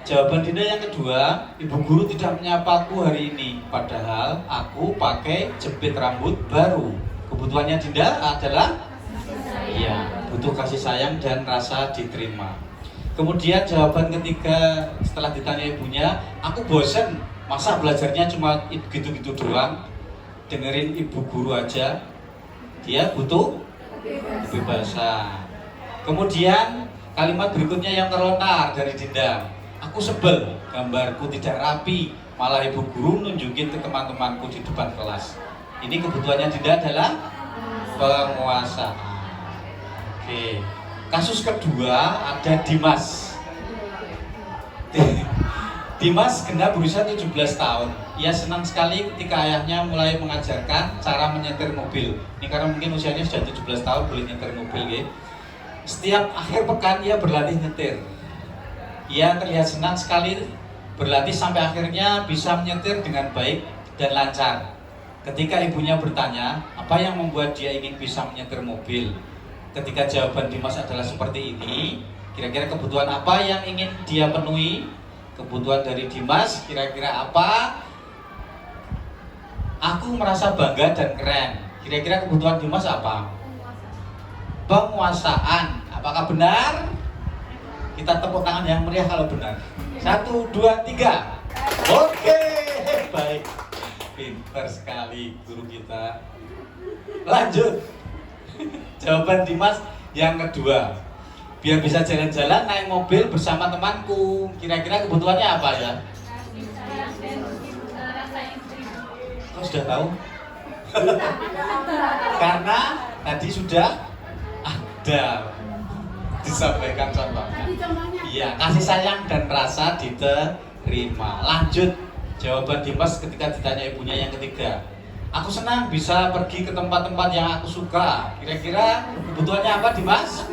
jawaban Dinda yang kedua, ibu guru tidak menyapaku hari ini, padahal aku pakai jepit rambut baru. Kebutuhannya Dinda adalah iya, butuh kasih sayang dan rasa diterima. Kemudian jawaban ketiga setelah ditanya ibunya, aku bosen, masa belajarnya cuma gitu-gitu doang, dengerin ibu guru aja. Dia butuh kebebasan. Kemudian kalimat berikutnya yang terlontar dari Dinda, aku sebel, gambarku tidak rapi, malah ibu guru nunjukin ke teman-temanku di depan kelas. Ini kebutuhannya Dinda adalah penguasaan. Oke, kasus kedua ada Dimas. Dimas genap berusia 17 tahun. Ia senang sekali ketika ayahnya mulai mengajarkan cara menyetir mobil. Ini karena mungkin usianya sudah 17 tahun boleh nyetir mobil ya. Setiap akhir pekan ia berlatih nyetir. Ia terlihat senang sekali berlatih sampai akhirnya bisa menyetir dengan baik dan lancar. Ketika ibunya bertanya, apa yang membuat dia ingin bisa menyetir mobil? Ketika jawaban Dimas adalah seperti ini, kira-kira kebutuhan apa yang ingin dia penuhi? Kebutuhan dari Dimas kira-kira apa? Aku merasa bangga dan keren. Kira-kira kebutuhan Dimas apa? Penguasaan. Apakah benar? Kita tepuk tangan yang meriah kalau benar. 1, 2, 3. Oke, baik. Pintar sekali guru kita. Lanjut. Jawaban Dimas yang kedua, biar bisa jalan-jalan naik mobil bersama temanku. Kira-kira kebutuhannya apa ya? Kau sudah tahu? Karena tadi sudah ada disampaikan contohnya. Iya, kasih sayang dan rasa diterima. Lanjut, jawaban Dimas ketika ditanya ibunya yang ketiga, aku senang bisa pergi ke tempat-tempat yang aku suka. Kira-kira kebutuhannya apa Dimas?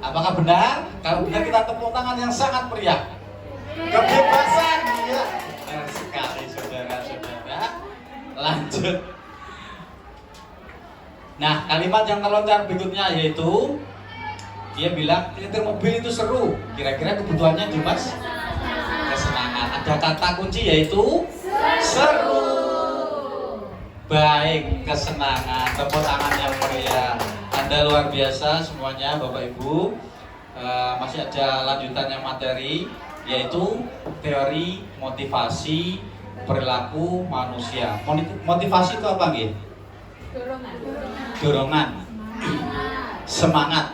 Apakah benar? Kalau benar kita tepuk tangan yang sangat meriah. Kebebasan, ya. Benar sekali saudara-saudara. Lanjut. Nah, kalimat yang terlontar berikutnya yaitu dia bilang nyetir mobil itu seru. Kira-kira kebutuhannya Dimas? Kesenangan. Ada kata kunci yaitu seru. Baik, kesenangan. Tepuk tangan yang meriah. Anda luar biasa semuanya Bapak Ibu. masih ada lanjutannya materi, yaitu teori motivasi perilaku manusia. Motivasi itu apa nggih? Dorongan. Dorongan, semangat,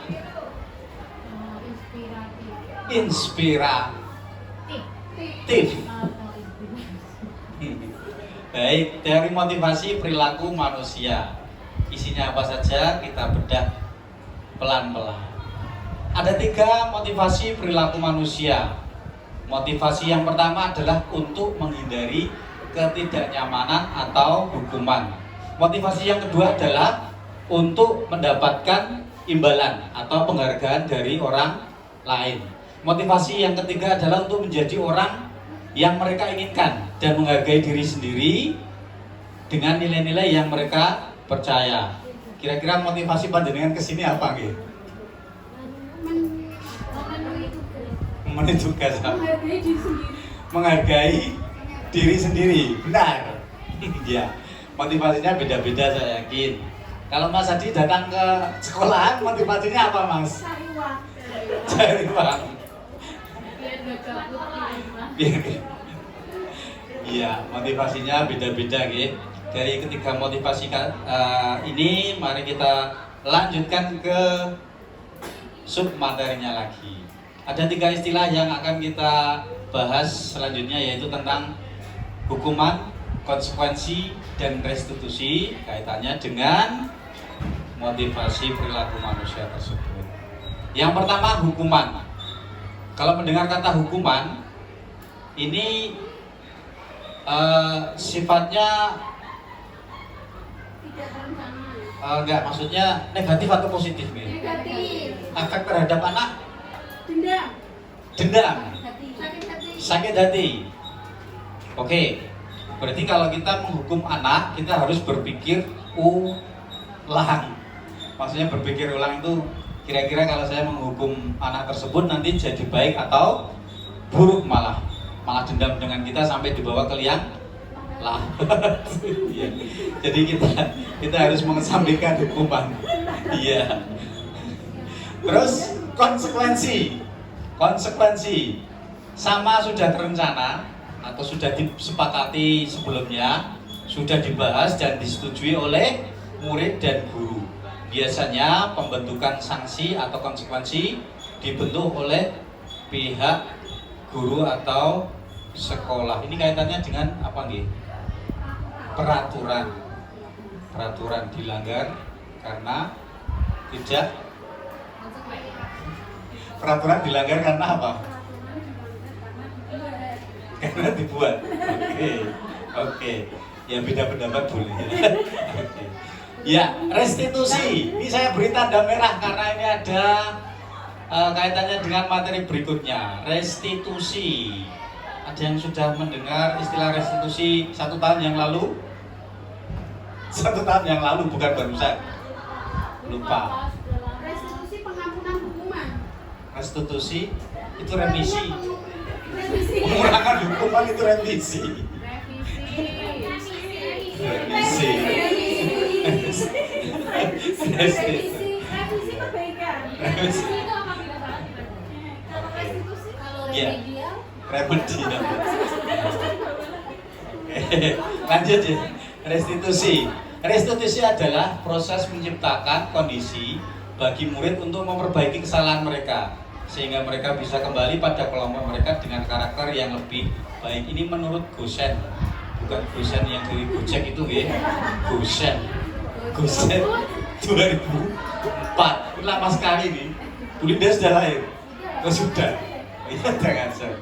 inspiratif. Baik, teori motivasi perilaku manusia. Isinya apa saja kita bedah pelan-pelan. Ada 3 motivasi perilaku manusia. Motivasi yang pertama adalah untuk menghindari ketidaknyamanan atau hukuman. Motivasi yang kedua adalah untuk mendapatkan imbalan atau penghargaan dari orang lain. Motivasi yang ketiga adalah untuk menjadi orang yang mereka inginkan dan menghargai diri sendiri dengan nilai-nilai yang mereka percaya. Kira-kira motivasi panjenengan kesini apa nggih? Memenuhi tugas. Menghargai diri sendiri. Benar. Ya. Motivasinya beda-beda saya yakin. Kalau Mas Adi datang ke sekolahan, motivasinya apa Mas? Cari uang. Cari uang. Iya, motivasinya beda-beda gitu. Dari ketiga motivasi ini, mari kita lanjutkan ke sub materinya lagi. Ada 3 istilah yang akan kita bahas selanjutnya, yaitu tentang hukuman, konsekuensi, dan restitusi, kaitannya dengan motivasi perilaku manusia tersebut. Yang pertama, hukuman. Kalau mendengar kata hukuman, ini sifatnya Tidak terencana. enggak, maksudnya negatif atau positif nih? Negatif. Efek terhadap anak, Dendam. dendam, Sakit hati. sakit hati. Oke, berarti kalau kita menghukum anak, kita harus berpikir ulang. Maksudnya berpikir ulang itu, kira-kira kalau saya menghukum anak tersebut nanti jadi baik atau buruk, malah dendam dengan kita sampai dibawa ke liang lahat. Iya. Jadi kita harus mengesampingkan hukuman. Iya. Terus konsekuensi sama sudah terencana atau sudah disepakati sebelumnya, sudah dibahas dan disetujui oleh murid dan guru. Biasanya pembentukan sanksi atau konsekuensi dibentuk oleh pihak guru atau sekolah. Ini kaitannya dengan apa nggih? Peraturan dilanggar karena tidak. Peraturan dilanggar karena apa? Karena dibuat. Oke. Ya beda pendapat boleh. Oke. Ya, restitusi. Ini saya beri tanda merah karena ini ada kaitannya dengan materi berikutnya. Restitusi. Ada yang sudah mendengar istilah restitusi 1 tahun yang lalu? 1 tahun yang lalu, bukan barusan. Lupa. Restitusi pengampunan hukuman. Restitusi itu remisi. Revisi. Pengurangan hukuman itu remisi. Remisi. Revisi kebaikan. Remisi. Itu apa tidak salah? Kalau restitusi, kalau Ya. remedial, Remedi. Oke, lanjut ya. Restitusi adalah proses menciptakan kondisi bagi murid untuk memperbaiki kesalahan mereka sehingga mereka bisa kembali pada kelompok mereka dengan karakter yang lebih baik. Ini menurut Gosen, bukan Gosen yang dari Gojek itu ya. Gosen 2004. Ini lama sekali nih. Bu Linda sudah lahir? Oh sudah. Iya, jangan saya.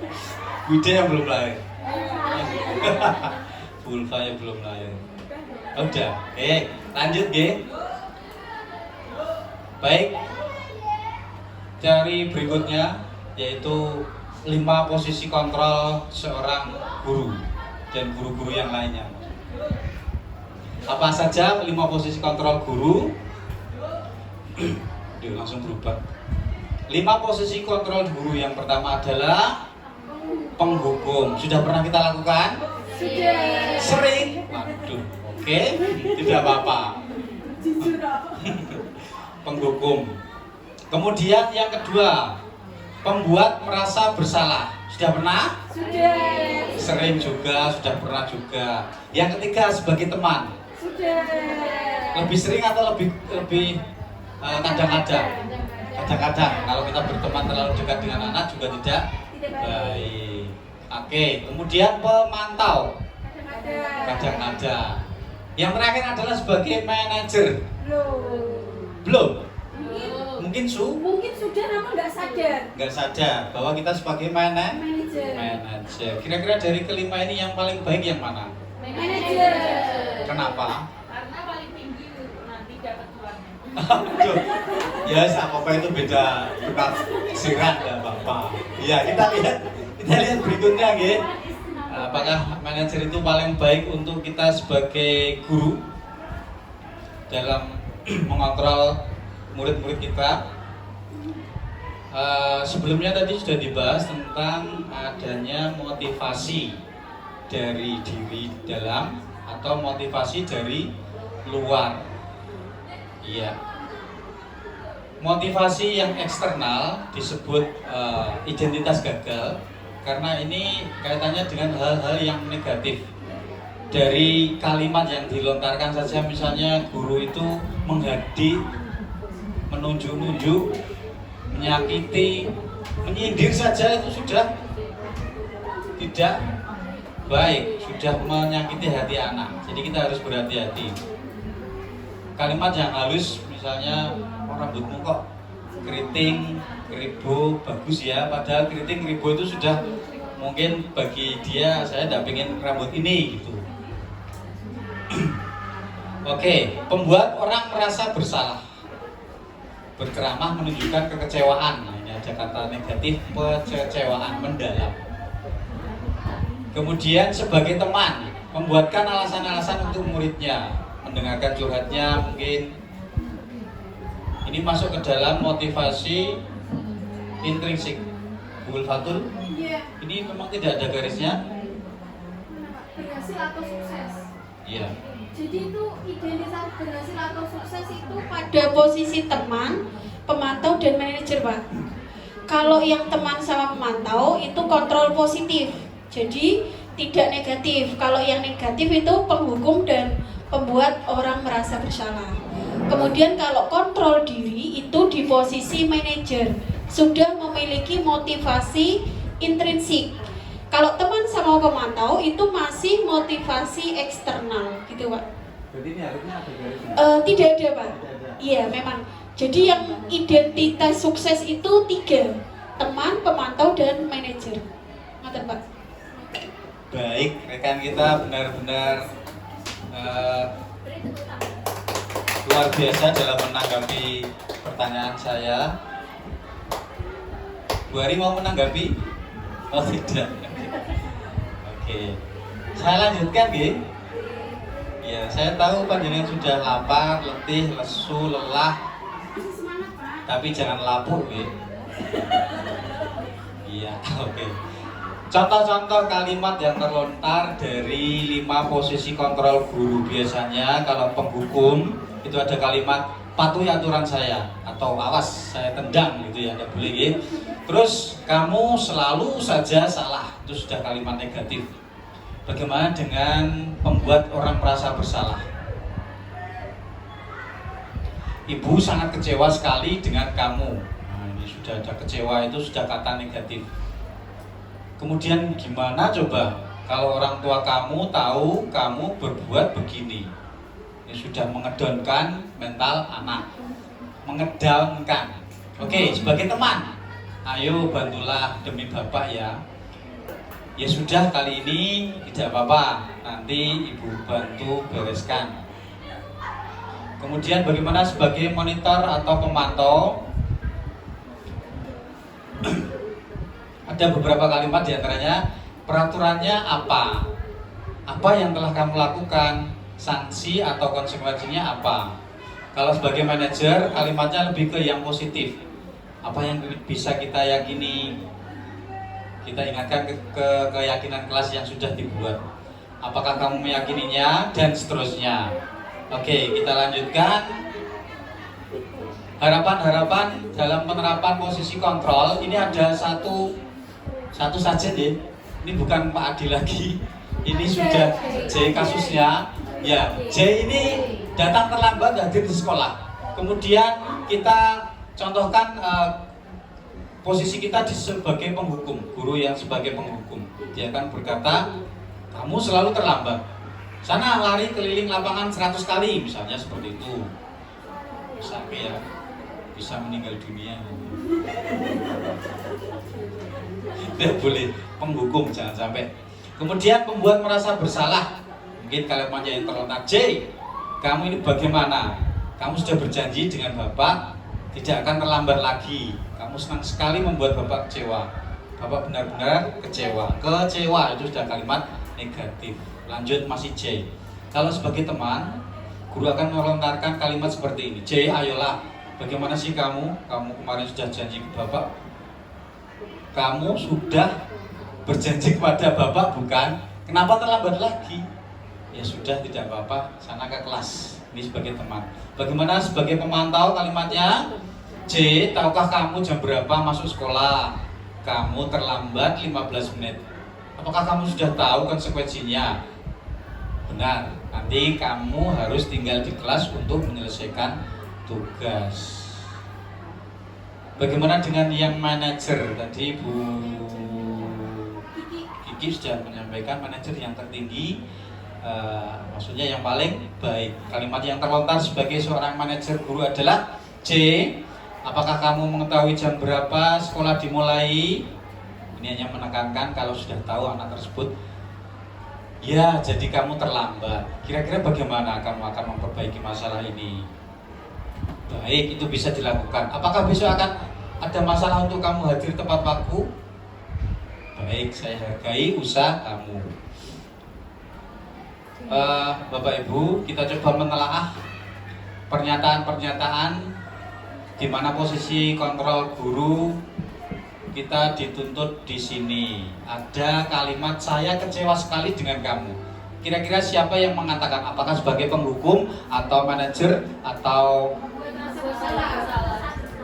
Wida yang belum lahir. Bulva yang belum lahir. Udah. Lanjut G. Baik. Teori berikutnya yaitu 5 posisi kontrol seorang guru dan guru-guru yang lainnya. Apa saja 5 posisi kontrol guru? Dia langsung berubah. 5 posisi kontrol guru yang pertama adalah penghukum. Sudah pernah kita lakukan? sudah. Sering? Waduh, oke, tidak apa-apa. Jujur. Penghukum. Kemudian yang kedua, Pembuat merasa bersalah. Sudah pernah? Sudah. Sering juga, sudah pernah juga. Yang ketiga sebagai teman. Sudah. Lebih sering atau lebih kadang-kadang? Kadang-kadang. Kalau kita berteman terlalu dekat dengan anak juga tidak baik. Oke, kemudian pemantau. Kadang-kadang. Yang terakhir adalah sebagai manajer. Belum? Mungkin Mungkin sudah namun nggak sadar. nggak sadar bahwa kita sebagai Manajer. manajer. Kira-kira dari kelima ini yang paling baik yang mana? Manajer. Kenapa? Karena paling tinggi nanti dapat uangnya. Betul. Ya, apa itu beda penafsiran ya Bapak. Ya, kita lihat berikutnya nggih. Apakah manajer itu paling baik untuk kita sebagai guru dalam mengontrol murid-murid kita? Sebelumnya tadi sudah dibahas tentang adanya motivasi dari diri dalam atau motivasi dari luar. Iya. Motivasi yang eksternal disebut identitas gagal karena ini kaitannya dengan hal-hal yang negatif. Dari kalimat yang dilontarkan saja, misalnya guru itu menghadik, menunjuk-nunjuk, menyakiti, menyindir saja itu sudah tidak baik, sudah menyakiti hati anak. Jadi kita harus berhati-hati. Kalimat yang halus, misalnya rambutmu kok keriting, keribo, bagus ya. Padahal keriting, keribo itu sudah mungkin bagi dia, saya tidak pengen rambut ini gitu. Oke, pembuat orang merasa bersalah. Berceramah menunjukkan kekecewaan. Nah, ini ada kata negatif, kekecewaan mendalam. Kemudian sebagai teman, membuatkan alasan-alasan untuk muridnya, mendengarkan curhatnya mungkin. Ini masuk ke dalam motivasi intrinsik. Bu Fatul, Iya. ini memang tidak ada garisnya. Berhasil atau sukses. Iya. Jadi itu identitas berhasil atau sukses itu Pada posisi teman, pemantau dan manajer, Pak. Kalau yang teman sama pemantau itu kontrol positif, jadi tidak negatif. Kalau yang negatif itu penghukum dan pembuat orang merasa bersalah. Kemudian kalau kontrol diri itu di posisi manajer, sudah memiliki motivasi intrinsik. Kalau teman sama pemantau itu masih motivasi eksternal, gitu Pak. Jadi ini harusnya ada garisnya. Tidak ada Pak. Tidak ada. Iya memang. Jadi yang identitas sukses itu 3, teman, pemantau, dan manajer. Ngoten Pak. Baik, rekan kita benar-benar luar biasa dalam menanggapi pertanyaan saya. Bu Ari mau menanggapi? Oh tidak. Oke, saya lanjutkan nggih. Ya, saya tahu panjenengan sudah lapar, letih, lesu, lelah, masih semangat Pak. tapi jangan lapuk nggih. Iya, oke. Contoh-contoh kalimat yang terlontar dari 5 posisi kontrol guru. Biasanya kalau penghukum itu ada kalimat patuhi aturan saya atau awas saya tendang gitu ya, tidak boleh gitu. Terus kamu selalu saja salah, itu sudah kalimat negatif. Bagaimana dengan membuat orang merasa bersalah? Ibu sangat kecewa sekali dengan kamu. Nah, ini sudah ada kecewa, itu sudah kata negatif. Kemudian gimana coba kalau orang tua kamu tahu kamu berbuat begini? Ini sudah mengedonkan mental anak, mengedownkan. Oke, sebagai teman, ayo bantulah demi bapak ya. Ya sudah, kali ini tidak apa-apa, nanti ibu bantu bereskan. Kemudian bagaimana sebagai monitor atau pemantau? Ada beberapa kalimat diantaranya, peraturannya apa? Apa yang telah kamu lakukan? Sanksi atau konsekuensinya apa? Kalau sebagai manajer, kalimatnya lebih ke yang positif. Apa yang bisa kita yakini? Kita ingatkan ke keyakinan kelas yang sudah dibuat. Apakah kamu meyakininya? Dan seterusnya. Oke, kita lanjutkan. harapan-harapan dalam penerapan posisi kontrol ini ada satu saja ya. Ini bukan Pak Adi lagi. Ini sudah J kasusnya. Ya, J ini datang terlambat hadir di sekolah. Kemudian kita contohkan posisi kita sebagai penghukum, guru yang sebagai penghukum. Dia akan berkata, kamu selalu terlambat. Sana lari keliling lapangan 100 kali misalnya seperti itu. Sampai ya bisa meninggal dunia. Tidak boleh, penghukum jangan sampai. Kemudian pembuat merasa bersalah. Mungkin kalimatnya yang terlontar, J, kamu ini bagaimana? Kamu sudah berjanji dengan Bapak tidak akan terlambat lagi. Kamu senang sekali membuat Bapak kecewa. Bapak benar-benar kecewa. Kecewa itu sudah kalimat negatif. Lanjut masih J. Kalau sebagai teman, guru akan melontarkan kalimat seperti ini. J, ayolah. Bagaimana sih kamu? Kamu kemarin sudah janji ke Bapak. Kamu sudah berjanji kepada Bapak, bukan? Kenapa terlambat lagi? Ya sudah, tidak apa-apa, sana ke kelas. Ini sebagai teman. Bagaimana sebagai pemantau kalimatnya? J, tahukah kamu jam berapa masuk sekolah? Kamu terlambat 15 menit. Apakah kamu sudah tahu konsekuensinya? Benar, nanti kamu harus tinggal di kelas untuk menyelesaikan tugas. Bagaimana dengan yang manajer? Tadi Bu Kiki sudah menyampaikan manajer yang tertinggi, maksudnya yang paling baik. Kalimat yang terlontar sebagai seorang manajer guru adalah J, apakah kamu mengetahui jam berapa sekolah dimulai? Ini hanya menekankan kalau sudah tahu anak tersebut, ya jadi kamu terlambat. Kira-kira bagaimana kamu akan memperbaiki masalah ini? Baik, itu bisa dilakukan. Apakah besok akan ada masalah untuk kamu hadir tepat waktu? Baik, saya hargai usaha kamu. Bapak Ibu, kita coba menelaah pernyataan-pernyataan di mana posisi kontrol guru kita dituntut di sini. Ada kalimat saya kecewa sekali dengan kamu. Kira-kira siapa yang mengatakan? Apakah sebagai penghukum atau manajer atau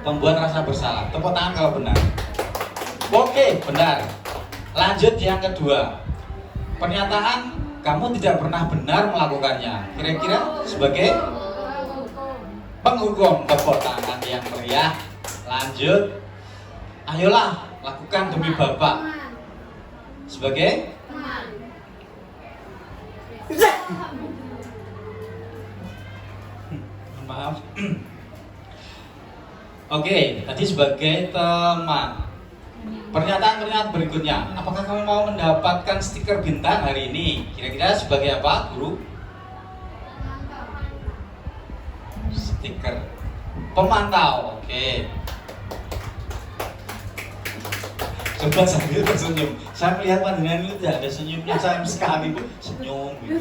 pembuat rasa bersalah? Tepuk tangan kalau benar. Oke, benar. Lanjut yang kedua. Pernyataan kamu tidak pernah benar melakukannya. Kira-kira sebagai penghukum. Tepuk tangan yang meriah. Lanjut. Ayolah, lakukan demi Bapak. Sebagai maaf. Oke, tadi sebagai teman. Pernyataan-pernyataan berikutnya. Apakah kamu mau mendapatkan stiker bintang hari ini? Kira-kira sebagai apa, guru? Stiker pemantau. Oke. Coba sambil tersenyum. Saya melihat pandangan itu tidak ada senyumnya sama sekali, Bu. Senyum gitu.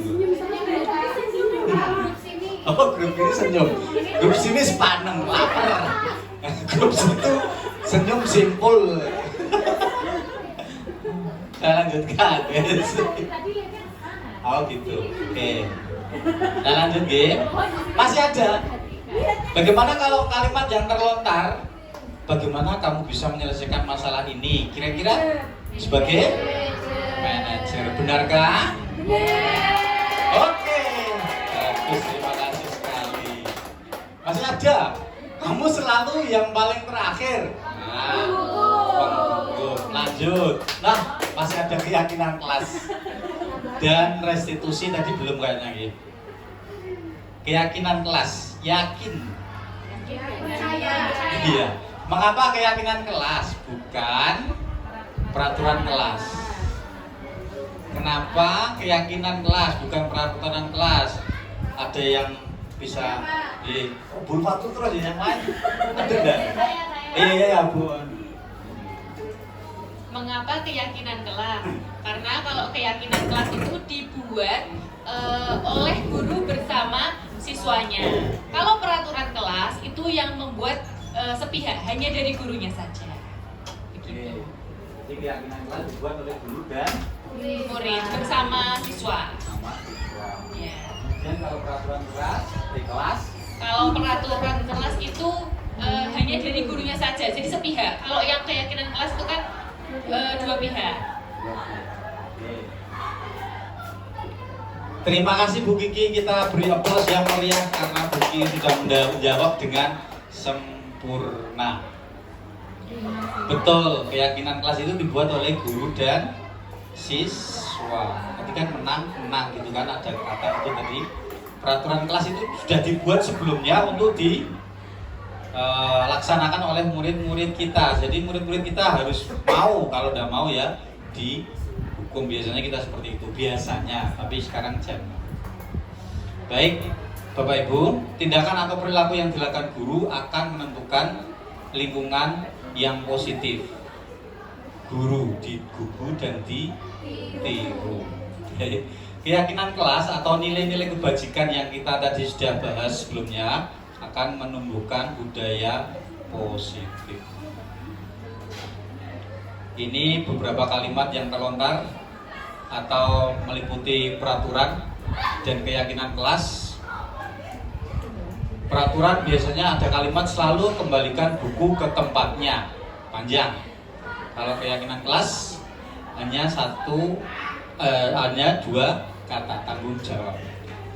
Oh, grup ini senyum. Grup sini sepaneng, lapar. Grup situ senyum simpul. Saya lanjutkan, guys. Oh gitu. Oke. Saya lanjut, G. Masih ada. Bagaimana kalau kalimat yang terlontar? Bagaimana kamu bisa menyelesaikan masalah ini? Kira-kira sebagai manajer, benarkah? Oke. Bagus, terima kasih sekali. Masih ada. Kamu selalu yang paling terakhir. Nah, lanjut. Nah, masih ada keyakinan kelas dan restitusi tadi belum kayaknya gitu. Keyakinan kelas, yakin. Iya. Mengapa keyakinan kelas bukan peraturan kelas? Kenapa keyakinan kelas bukan peraturan kelas? Ada yang bisa bulu patu terus yang lain? Ada enggak? Iya, Bu. Mengapa keyakinan kelas? Karena kalau keyakinan kelas itu dibuat oleh guru bersama siswanya. Kalau peraturan kelas itu yang membuat sepihak, hanya dari gurunya saja. Jadi keyakinan kelas dibuat oleh guru dan murid bersama siswa. sama siswa. Ya. Kemudian kalau peraturan kelas di kelas, Kalau peraturan kelas itu hanya dari gurunya saja, jadi sepihak. Kalau yang keyakinan kelas itu kan dua pihak. Terima kasih Bu Kiki, kita beri aplaus yang meriah karena Bu Kiki sudah menjawab dengan sempurna. Betul, keyakinan kelas itu dibuat oleh guru dan siswa. Nanti kan menang gitu kan, ada kata itu tadi. Peraturan kelas itu sudah dibuat sebelumnya untuk dilaksanakan oleh murid-murid kita. Jadi murid-murid kita harus mau, kalau udah mau ya dihukum. Biasanya kita seperti itu, biasanya, tapi sekarang jangan. Baik, Bapak Ibu, tindakan atau perilaku yang dilakukan guru akan menentukan lingkungan yang positif. Guru digugu dan ditiru. Keyakinan kelas atau nilai-nilai kebajikan yang kita tadi sudah bahas sebelumnya akan menumbuhkan budaya positif. Ini beberapa kalimat yang terlontar atau meliputi peraturan dan keyakinan kelas. Peraturan biasanya ada kalimat selalu kembalikan buku ke tempatnya, panjang. Kalau keyakinan kelas hanya dua kata, tanggung jawab.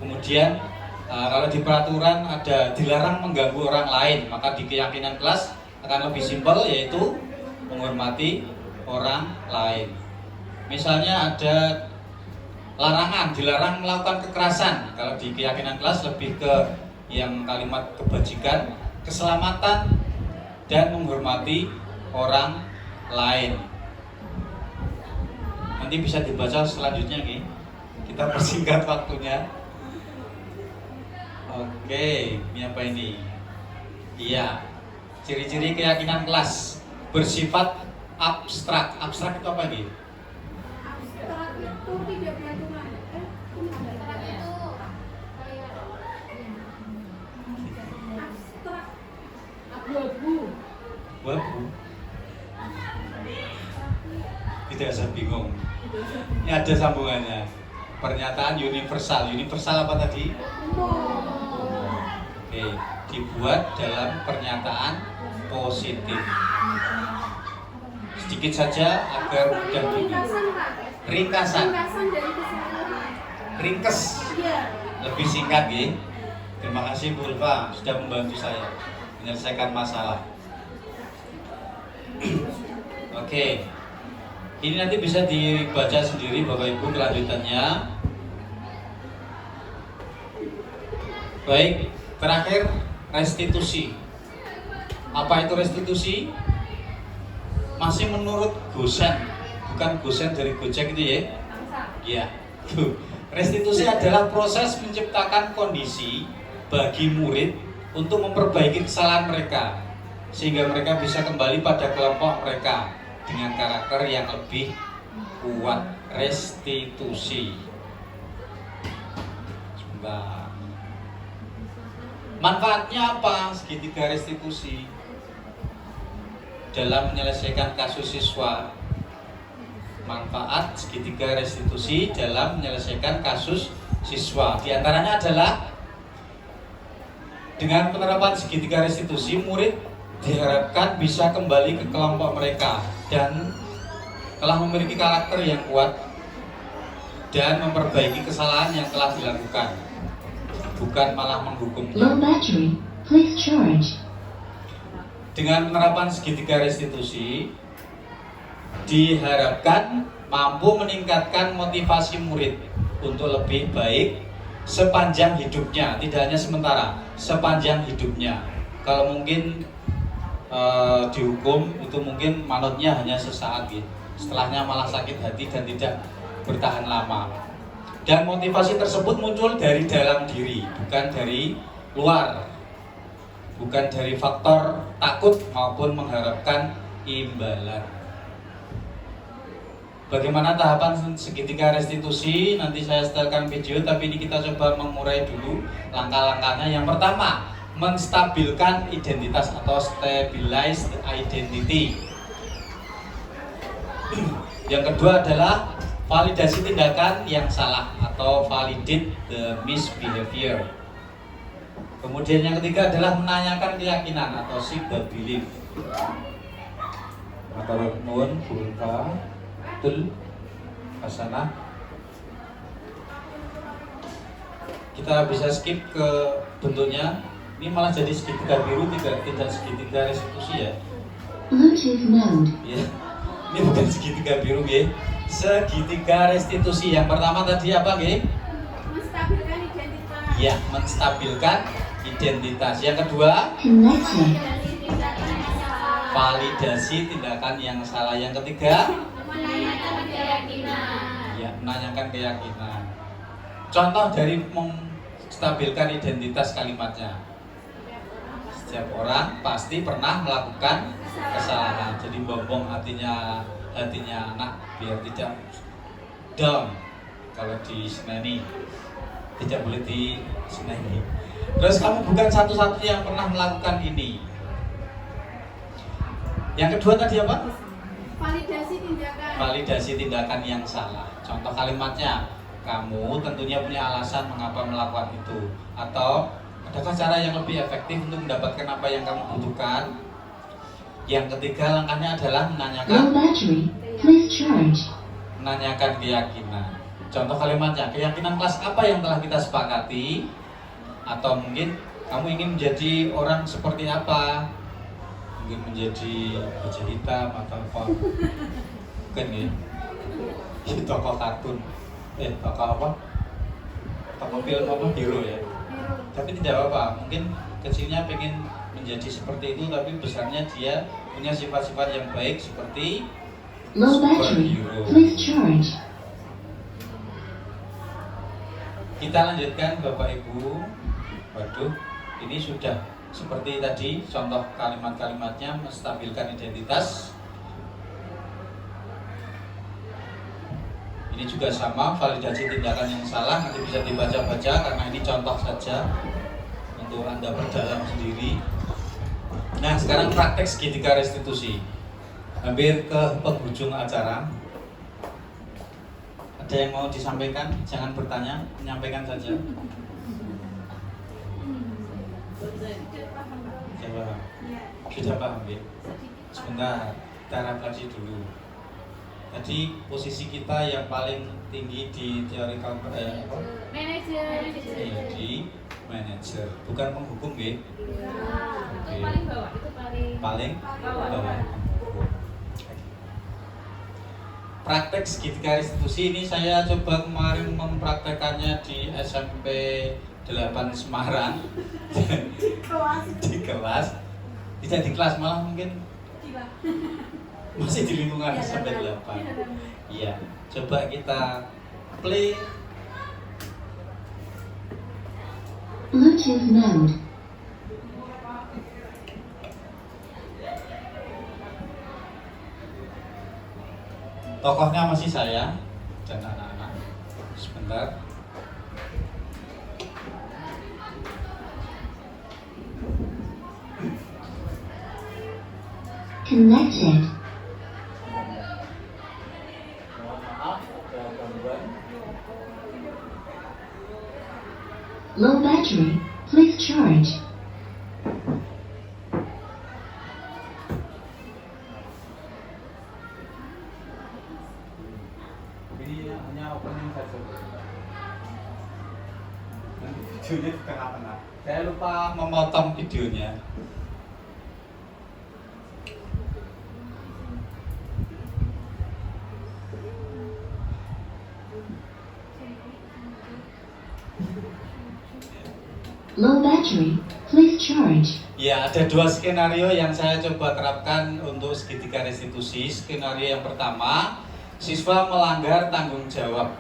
Kemudian kalau di peraturan ada dilarang mengganggu orang lain, maka di keyakinan kelas akan lebih simpel, yaitu menghormati orang lain. Misalnya ada larangan, dilarang melakukan kekerasan. Kalau di keyakinan kelas lebih ke yang kalimat kebajikan, keselamatan, dan menghormati orang lain. Nanti bisa dibaca selanjutnya nih. Kita persingkat waktunya. Oke, ini apa ini? Iya, ciri-ciri keyakinan kelas bersifat abstrak. Abstrak itu apa nih? Abstrak itu tidak punya Tuhan. Abstrak itu kayak abstrak, abu-abu. Abu-abu. Tidak usah bingung. Ini ada sambungannya. Pernyataan universal. Universal apa tadi? Oke, dibuat dalam pernyataan positif. Sedikit saja agar mudah diingat. Ringkasan. Ringkasan dari keseluruhan. Ringkes. Iya. Lebih singkat ya. Terima kasih Bu Ulfa sudah membantu saya menyelesaikan masalah. Oke. Ini nanti bisa dibaca sendiri Bapak Ibu kelanjutannya. Baik, terakhir restitusi. Apa itu restitusi? Masih menurut Gosen, bukan Gosen dari Gojek itu ya? Iya. Restitusi adalah proses menciptakan kondisi bagi murid untuk memperbaiki kesalahan mereka sehingga mereka bisa kembali pada kelompok mereka dengan karakter yang lebih kuat. Restitusi. Sebentar. Manfaatnya apa segitiga restitusi dalam menyelesaikan kasus siswa? Manfaat segitiga restitusi dalam menyelesaikan kasus siswa di antaranya adalah dengan penerapan segitiga restitusi, murid diharapkan bisa kembali ke kelompok mereka dan telah memiliki karakter yang kuat dan memperbaiki kesalahan yang telah dilakukan, bukan malah menghukumnya. Low battery, please charge. Dengan penerapan segitiga restitusi diharapkan mampu meningkatkan motivasi murid untuk lebih baik sepanjang hidupnya, tidak hanya sementara, sepanjang hidupnya. Kalau mungkin dihukum itu mungkin manutnya hanya sesaat gitu. Setelahnya malah sakit hati dan tidak bertahan lama. Dan motivasi tersebut muncul dari dalam diri, bukan dari luar. Bukan dari faktor takut maupun mengharapkan imbalan. Bagaimana tahapan segitiga restitusi? Nanti saya setelkan video, tapi ini kita coba mengurai dulu langkah-langkahnya. Yang pertama, menstabilkan identitas atau stabilized identity. Yang kedua adalah validasi tindakan yang salah atau validate the misbehavior. Kemudian yang ketiga adalah menanyakan keyakinan atau seek the belief. Matur nuwun Bu Ulfa. Betul. Hasanah. Kita bisa skip ke bentuknya. Ini malah jadi segitiga biru, tidak segitiga restitusi ya. Bluetooth mode. Ya. Ini bukan segitiga biru ya. Segitiga restitusi. Yang pertama tadi apa nggih? Menstabilkan identitas. Ya, menstabilkan identitas. Yang kedua, Connected. validasi tindakan yang salah. Yang ketiga, Menanyakan keyakinan. ya, menanyakan keyakinan. Contoh dari menstabilkan identitas kalimatnya. Setiap orang pasti pernah melakukan kesalahan. Jadi bombong hatinya anak biar tidak down. Kalau di seneni tidak boleh di seneni. Terus kamu bukan satu-satunya yang pernah melakukan ini. Yang kedua tadi apa? Validasi tindakan. Validasi tindakan yang salah. Contoh kalimatnya, kamu tentunya punya alasan mengapa melakukan itu. Atau adakah cara yang lebih efektif untuk mendapatkan apa yang kamu butuhkan? Yang ketiga langkahnya adalah Low menanyakan battery. Please charge. keyakinan. Contoh kalimatnya, keyakinan kelas apa yang telah kita sepakati? Atau mungkin kamu ingin menjadi orang seperti apa? Mungkin menjadi baja hitam atau apa? Bukan ya? Tokoh kartun. Tokoh apa? Tokoh film apa? Hero ya? Tapi tidak apa-apa, mungkin kecilnya pengen menjadi seperti itu, tapi besarnya dia punya sifat-sifat yang baik seperti Low battery. superhero. Please charge. Kita lanjutkan Bapak Ibu. Waduh, ini sudah seperti tadi contoh kalimat-kalimatnya menstabilkan identitas. Ini juga sama, validasi tindakan yang salah nanti bisa dibaca-baca karena ini contoh saja untuk Anda perdalam sendiri. Nah, sekarang praktek segitiga restitusi. Hampir ke penghujung acara. Ada yang mau disampaikan? Jangan bertanya, menyampaikan saja. Sudah paham? Sudah paham ya? Sebentar, kita refleksi dulu. Tadi posisi kita yang paling tinggi di teori Manajer. di manajer, bukan penghukum ya? Itu paling bawah. Itu Paling bawah. bawah. Praktek segitiga restitusi ini saya coba kemarin mempraktekannya di SMP 8 Semarang di kelas, tidak di kelas malah mungkin masih di lingkungan SMP 8. Iya, coba kita play. Bluetooth mode. Tokohnya masih saya dan anak-anak. Sebentar. Connected. Mohon maaf, ada gangguan. Low battery. Please charge. Ini hanya opening saja. Videonya di tengah-tengah. Saya lupa memotong videonya. Low battery. Please charge. Ya, ada dua skenario yang saya coba terapkan untuk segitiga restitusi. Skenario yang pertama, siswa melanggar tanggung jawab.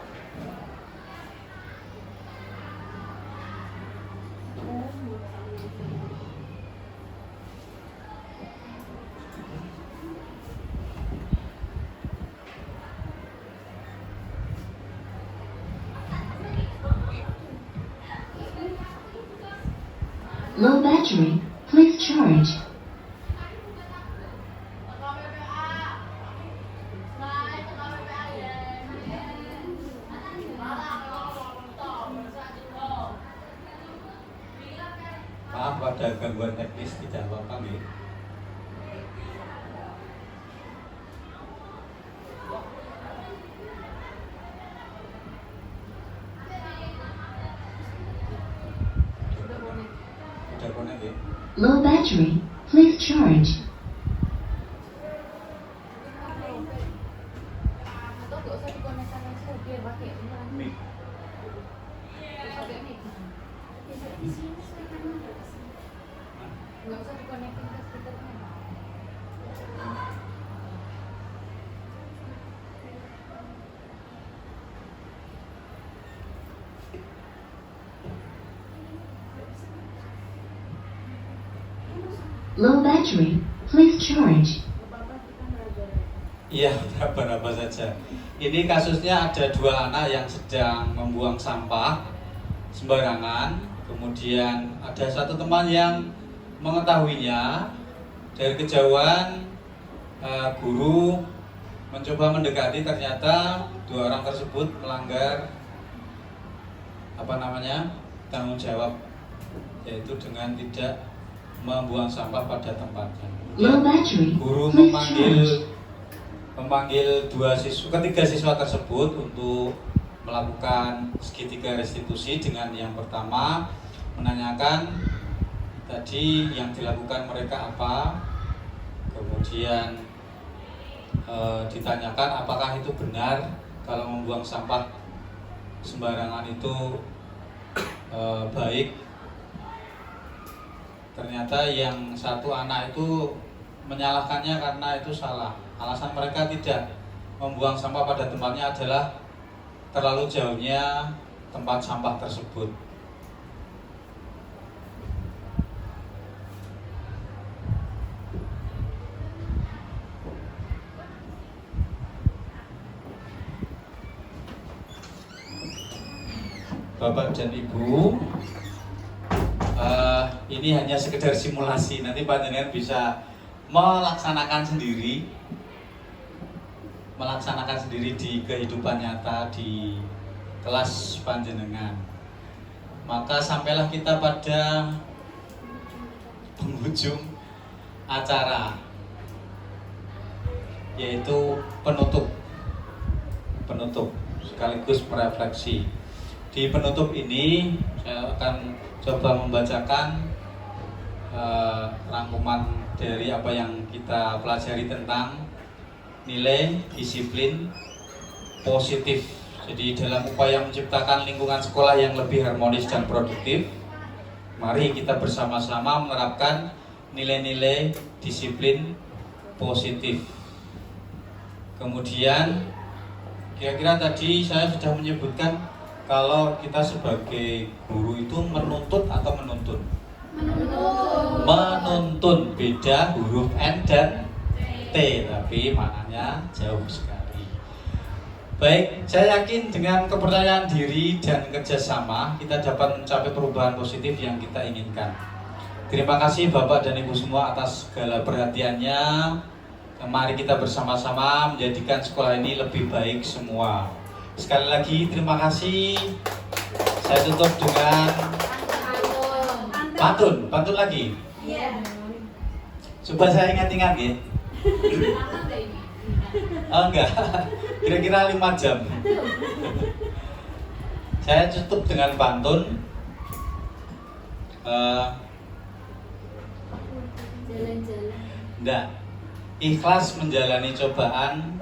Low battery. Please charge. maaf pada gangguan teknis, tidak apa-apa nih. Udah konek ya? Low battery. Please charge. Atau nggak usah dikonekkan langsung biar pakai ini lagi. Mic. Pakai mic. Di sini nggak usah dikonekkan ke speakernya. Low battery. Please charge. Iya, berapa saja. Ini kasusnya ada 2 anak yang sedang membuang sampah sembarangan. Kemudian ada satu teman yang mengetahuinya dari kejauhan. Guru mencoba mendekati, ternyata 2 orang tersebut melanggar tanggung jawab, yaitu dengan tidak membuang sampah pada tempatnya. Low battery. Guru Please charge. memanggil ketiga siswa tersebut untuk melakukan segitiga restitusi dengan yang pertama menanyakan tadi yang dilakukan mereka apa, kemudian ditanyakan apakah itu benar kalau membuang sampah sembarangan itu baik. Ternyata yang satu anak itu menyalahkannya karena itu salah. Alasan mereka tidak membuang sampah pada tempatnya adalah terlalu jauhnya tempat sampah tersebut. Bapak dan Ibu, ini hanya sekedar simulasi. Nanti panjenengan bisa melaksanakan sendiri di kehidupan nyata di kelas panjenengan. Maka sampailah kita pada penghujung acara, yaitu penutup sekaligus refleksi. Di penutup ini saya akan coba membacakan rangkuman dari apa yang kita pelajari tentang nilai disiplin positif. Jadi dalam upaya menciptakan lingkungan sekolah yang lebih harmonis dan produktif, mari kita bersama-sama menerapkan nilai-nilai disiplin positif. Kemudian kira-kira tadi saya sudah menyebutkan kalau kita sebagai guru itu menuntut atau menuntun? Menuntun, beda huruf N dan T, tapi maknanya jauh sekali. Baik, saya yakin dengan kepercayaan diri dan kerjasama kita dapat mencapai perubahan positif yang kita inginkan. Terima kasih Bapak dan Ibu semua atas segala perhatiannya. Mari kita bersama-sama menjadikan sekolah ini lebih baik semua. Sekali lagi terima kasih. Saya tutup dengan pantun lagi. Iya. Coba saya ingat-ingat ya. Oh, enggak. Kira-kira 5 jam. Saya tutup dengan pantun. Jalan-jalan. Enggak. Ikhlas menjalani cobaan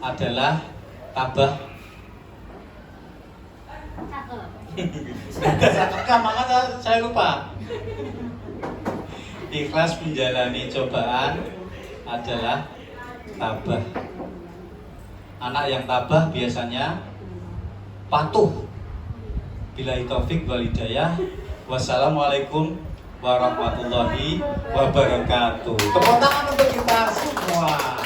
adalah tabah. Maka saya lupa. Ikhlas menjalani cobaan adalah tabah. Anak yang tabah biasanya patuh. Billahi taufik wal hidayah. Wassalamualaikum warahmatullahi wabarakatuh. Tepuk tangan untuk kita semua.